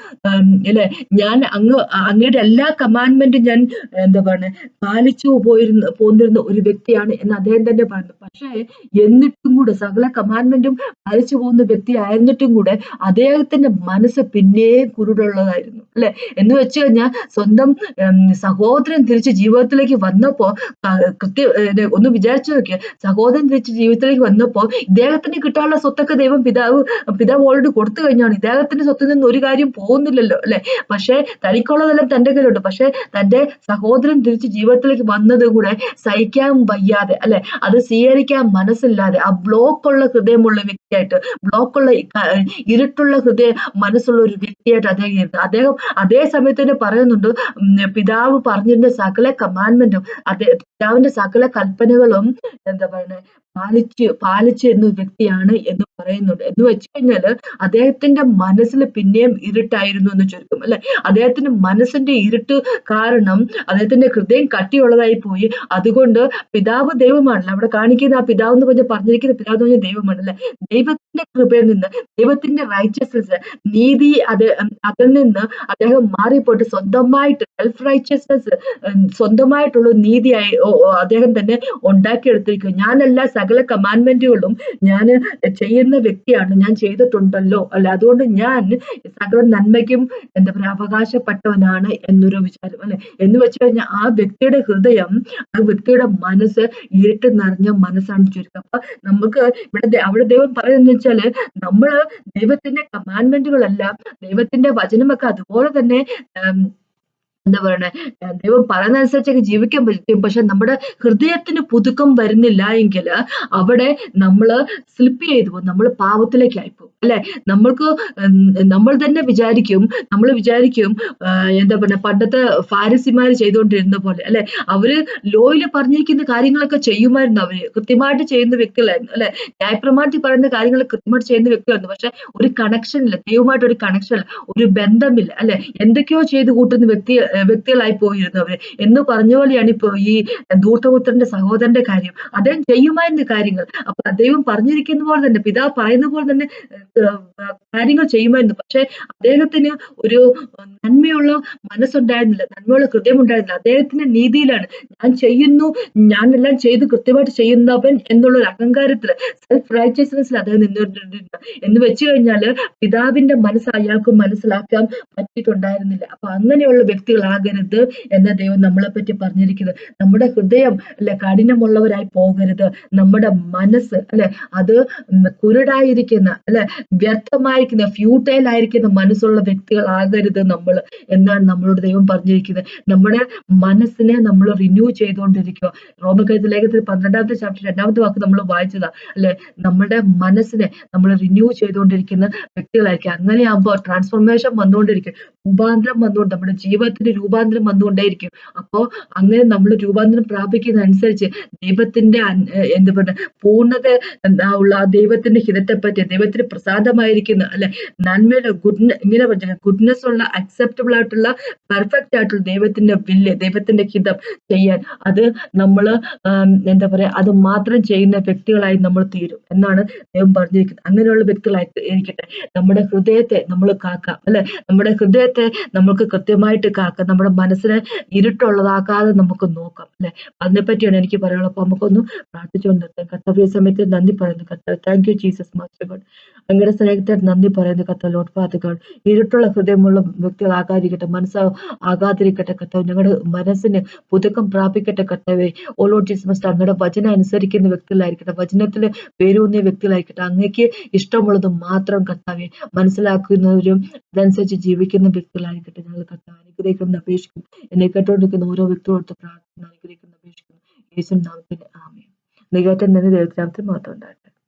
അല്ലെ, ഞാൻ അങ്ങയുടെ എല്ലാ കമാൻഡ്മെന്റും ഞാൻ എന്താ പറയുക പാലിച്ചു പോന്നിരുന്ന ഒരു വ്യക്തിയാണ് എന്ന് അദ്ദേഹം തന്നെ പറയുന്നു. പക്ഷേ എന്നിട്ടും കൂടെ സകല കമാൻഡ്മെന്റും പാലിച്ചു പോകുന്ന വ്യക്തി ആയിരുന്നിട്ടും കൂടെ അദ്ദേഹത്തിന്റെ മനസ്സ് പിന്നെയും കുരുടുള്ളതായിരുന്നു, അല്ലെ. എന്ന് വെച്ച് കഴിഞ്ഞാൽ സ്വന്തം സഹോദരൻ തിരിച്ച് ജീവിതത്തിലേക്ക് വന്നപ്പോ ഒന്ന് വിചാരിച്ചു നോക്കിയ, സഹോദരൻ തിരിച്ച് ജീവിതത്തിലേക്ക് വന്നപ്പോ ഇദ്ദേഹത്തിന് കിട്ടാനുള്ള സ്വത്തൊക്കെ പിതാവ് ഓൾറെഡി കൊടുത്തു കഴിഞ്ഞാണ്. ഇദ്ദേഹത്തിന്റെ സ്വത്തിൽ നിന്ന് ഒരു കാര്യം പോകുന്നില്ലല്ലോ, അല്ലെ. പക്ഷെ തനിക്കുള്ളതെല്ലാം തന്റെ കയ്യിലുണ്ട്. പക്ഷെ തന്റെ സഹോദരൻ തിരിച്ച് ജീവിതത്തിലേക്ക് വന്നത് കൂടെ സഹിക്കാൻ വയ്യാതെ, അല്ലെ, അത് സ്വീകരിക്കാൻ മനസ്സില്ലാതെ ആ ബ്ലോക്കുള്ള ഹൃദയമുള്ള വ്യക്തിയായിട്ട്, ബ്ലോക്കുള്ള ഇരുട്ടുള്ള മനസ്സുള്ള ഒരു വ്യക്തിയായിട്ട് അദ്ദേഹം അതേ സമയത്ത് തന്നെ പറയുന്നുണ്ട്, പിതാവ് പറഞ്ഞിരുന്ന സകല കമാൻഡ്മെന്റും പിതാവിന്റെ സകല കൽപ്പനകളും എന്താ പറയുന്നത് പാലിച്ചിരുന്ന വ്യക്തിയാണ് എന്ന് പറയുന്നുണ്ട്. എന്ന് വെച്ച് കഴിഞ്ഞാല് അദ്ദേഹത്തിന്റെ മനസ്സിൽ പിന്നെയും ഇരുട്ടായിരുന്നു എന്ന് ചുരുക്കം, അല്ലെ. അദ്ദേഹത്തിന്റെ മനസ്സിന്റെ ഇരുട്ട് കാരണം അദ്ദേഹത്തിന്റെ ഹൃദയം കട്ടിയുള്ളതായി പോയി. അതുകൊണ്ട് പിതാവ് ദൈവമാണല്ലോ, അവിടെ കാണിക്കുന്ന ആ പിതാവ് എന്ന് പറഞ്ഞിരിക്കുന്ന പിതാവ് എന്ന് പറഞ്ഞ ദൈവമാണ്, അല്ലെ. ദൈവത്തിന്റെ കൃപയിൽ നിന്ന്, ദൈവത്തിന്റെ റൈച്ചസ്നെസ്, നീതി, അതിൽ നിന്ന് അദ്ദേഹം മാറിപ്പോയിട്ട് സ്വന്തമായിട്ട് സെൽഫ് റൈച്ചസ്നെസ്, സ്വന്തമായിട്ടുള്ള നീതിയായി അദ്ദേഹം തന്നെ ഉണ്ടാക്കിയെടുത്തിരിക്കും. ഞാനെല്ലാ സകല കമാൻഡ്മെന്റുകളും ഞാൻ ചെയ്യുന്ന വ്യക്തിയാണ്, ഞാൻ ചെയ്തിട്ടുണ്ടല്ലോ, അല്ലെ. അതുകൊണ്ട് ഞാൻ സകല നന്മയ്ക്കും എന്താ പറയുക അവകാശപ്പെട്ടവനാണ് എന്നൊരു വിചാരം, അല്ലെ. എന്ന് വെച്ച് കഴിഞ്ഞാൽ ആ വ്യക്തിയുടെ ഹൃദയം, ആ വ്യക്തിയുടെ മനസ്സ് ഇരുട്ട് നിറഞ്ഞ മനസ്സാണ് ചുരുക്കം. അപ്പൊ നമുക്ക് അവിടെ ദൈവം പറയുന്നത് വെച്ചാല് നമ്മള് ദൈവത്തിന്റെ കമാൻഡ്മെന്റുകളെല്ലാം, ദൈവത്തിന്റെ വചനമൊക്കെ അതുപോലെ തന്നെ എന്താ പറയണേ, ദൈവം പറയുന്നതനുസരിച്ചൊക്കെ ജീവിക്കാൻ പറ്റും. പക്ഷെ നമ്മുടെ ഹൃദയത്തിന് പുതുക്കം വരുന്നില്ല എങ്കിൽ അവിടെ നമ്മള് സ്ലിപ്പ് ചെയ്തു പോകും, നമ്മൾ പാപത്തിലേക്കായി പോകും, അല്ലെ. നമ്മൾ തന്നെ വിചാരിക്കും, എന്താ പറയുക, പണ്ടത്തെ ഫാരിസിമാര് ചെയ്തുകൊണ്ടിരുന്ന പോലെ, അല്ലെ. അവര് ലോയില് പറഞ്ഞിരിക്കുന്ന കാര്യങ്ങളൊക്കെ ചെയ്യുമായിരുന്നു, അവര് കൃത്യമായിട്ട് ചെയ്യുന്ന വ്യക്തികളായിരുന്നു, അല്ലെ. ന്യായപ്രമാണത്തിൽ പറയുന്ന കാര്യങ്ങൾ കൃത്യമായിട്ട് ചെയ്യുന്ന വ്യക്തികളായിരുന്നു. പക്ഷെ ഒരു കണക്ഷൻ ഇല്ല, ദൈവമായിട്ട് ഒരു കണക്ഷൻ ഇല്ല, ഒരു ബന്ധമില്ല, അല്ലെ. എന്തൊക്കെയോ ചെയ്ത് കൂട്ടുന്ന വ്യക്തികളായി പോയിരുന്നവര് എന്ന് പറഞ്ഞ പോലെയാണ് ഇപ്പൊ ഈ ധൂർത്തപുത്രന്റെ സഹോദരന്റെ കാര്യം. അദ്ദേഹം ചെയ്യുമായിരുന്ന കാര്യങ്ങൾ, അപ്പൊ അദ്ദേഹം പറഞ്ഞിരിക്കുന്ന പോലെ തന്നെ, പിതാവ് പറയുന്ന പോലെ തന്നെ കാര്യങ്ങൾ ചെയ്യുമായിരുന്നു. പക്ഷെ അദ്ദേഹത്തിന് ഒരു നന്മയുള്ള മനസ്സുണ്ടായിരുന്നില്ല, നന്മയുള്ള ഹൃദയം ഉണ്ടായിരുന്നില്ല. അദ്ദേഹത്തിന്റെ നീതിയിലാണ്, ഞാനെല്ലാം ചെയ്ത് കൃത്യമായിട്ട് ചെയ്യുന്നവൻ എന്നുള്ള ഒരു അഹങ്കാരത്തില്, സെൽഫ് റൈച്ചസ്നെസ്സിൽ അദ്ദേഹം നിന്നുകൊണ്ടിരുന്നില്ല. എന്ന് വെച്ച് കഴിഞ്ഞാല് പിതാവിന്റെ മനസ്സ് അയാൾക്ക് മനസ്സിലാക്കാൻ പറ്റിയിട്ടുണ്ടായിരുന്നില്ല. അപ്പൊ അങ്ങനെയുള്ള വ്യക്തികളാകരുത് എന്ന ദൈവം നമ്മളെ പറ്റി പറഞ്ഞിരിക്കുന്നത്. നമ്മുടെ ഹൃദയം, അല്ലെ, കഠിനമുള്ളവരായി പോകരുത്. നമ്മുടെ മനസ്സ്, അല്ലെ, അത് കുരുടായിരിക്കുന്ന, അല്ലെ, വ്യർത്ഥമായിരിക്കുന്ന, ഫ്യൂട്ടൈൽ ആയിരിക്കുന്ന മനസ്സുള്ള വ്യക്തികളാകരുത് നമ്മൾ എന്നാണ് നമ്മളോട് ദൈവം പറഞ്ഞിരിക്കുന്നത്. നമ്മുടെ മനസ്സിനെ നമ്മൾ റിന്യൂ ചെയ്തുകൊണ്ടിരിക്കുക. റോമക്കഴുത്ത് ലേഖനത്തിൽ 12-ാമത്തെ ചാപ്റ്റർ 2-ാമത്തെ വാക്ക് നമ്മൾ വായിച്ചതാ, അല്ലെ. നമ്മുടെ മനസ്സിനെ നമ്മൾ റിന്യൂ ചെയ്തുകൊണ്ടിരിക്കുന്ന വ്യക്തികളായിരിക്കും. അങ്ങനെയാകുമ്പോൾ ട്രാൻസ്ഫോർമേഷൻ വന്നുകൊണ്ടിരിക്കും, രൂപാന്തരം വന്നുകൊണ്ട്, നമ്മുടെ ജീവിതത്തിന്റെ രൂപാന്തരം വന്നുകൊണ്ടേയിരിക്കും. അപ്പോ അങ്ങനെ നമ്മൾ രൂപാന്തരം പ്രാപിക്കുന്നതനുസരിച്ച് ദൈവത്തിന്റെ എന്താ പറയുക പൂർണ്ണത ഉള്ള ദൈവത്തിന്റെ ഹിതത്തെപ്പറ്റി, ദൈവത്തിന്റെ പ്രസാദമായിരിക്കുന്ന അല്ലെ നന്മയുടെ ഇങ്ങനെ പറഞ്ഞ ഗുഡ്നെസ് ഉള്ള അക്സെപ്റ്റബിൾ ആയിട്ടുള്ള പെർഫെക്റ്റ് ആയിട്ടുള്ള ദൈവത്തിന്റെ വില്ല് ദൈവത്തിന്റെ ഹിതം ചെയ്യാൻ അത് നമ്മള് എന്താ പറയാ അത് മാത്രം ചെയ്യുന്ന വ്യക്തികളായി നമ്മൾ തീരും എന്നാണ് ദൈവം പറഞ്ഞിരിക്കുന്നത്. അങ്ങനെയുള്ള വ്യക്തികളായി ഇരിക്കട്ടെ. നമ്മുടെ ഹൃദയത്തെ നമ്മൾ കാക്കാം അല്ലെ നമ്മുടെ ഹൃദയത്തെ നമുക്ക് കൃത്യമായിട്ട് കാക്കാം. നമ്മുടെ മനസ്സിനെ ഇരുട്ടുള്ളതാക്കാതെ നമുക്ക് നോക്കാം അല്ലെ. അതിനെപ്പറ്റിയാണ് എനിക്ക് പറയാനുള്ളത്. അപ്പൊ നമുക്കൊന്ന് പ്രാർത്ഥിച്ചുകൊണ്ട് നിർത്താം. കർത്താവേ, ഈ സമയത്ത് നന്ദി പറയുന്നു കർത്താവ്. Thank you Jesus master God. അങ്ങയുടെ സ്നേഹത്തോട് നന്ദി പറയുന്നു കർത്താവ്. ലോർഡ് ഫാദർ ഗോഡ്, ഇരുട്ടുള്ള ഹൃദയമുള്ള വ്യക്തികളാകാതിരിക്കട്ടെ, ആകാതിരിക്കട്ടെ കർത്താവ്. ഞങ്ങളുടെ മനസ്സിന് പുതുക്കം പ്രാപിക്കട്ടെ കർത്താവേ. ഓ ലോർഡ് ജീസസ് മാസ്റ്റർ, അങ്ങയുടെ വചനം അനുസരിക്കുന്ന വ്യക്തികളായിരിക്കട്ടെ, വചനത്തിൽ വേരൂന്നിയ വ്യക്തികളായിരിക്കട്ടെ, അങ്ങേക്ക് ഇഷ്ടമുള്ളത് മാത്രം കർത്താവെ മനസ്സിലാക്കുന്നവരും അതനുസരിച്ച് ജീവിക്കുന്ന വ്യക്തികളായിരിക്കട്ടെ. ഞങ്ങൾ കർത്താവ് അനുഗ്രഹിക്കുന്ന അപേക്ഷിക്കും. എന്നെ കേട്ടോണ്ടിരിക്കുന്ന ഓരോ വ്യക്തികളോട് പ്രാർത്ഥന അനുഗ്രഹിക്കുന്ന അപേക്ഷിക്കുന്നു. യേശു നാമത്തിൽ ആമേൻ. നികേറ്റൻ തന്നെ ദൈവത്തിനാമത്തിൽ മാത്രം ഉണ്ടാകട്ടെ.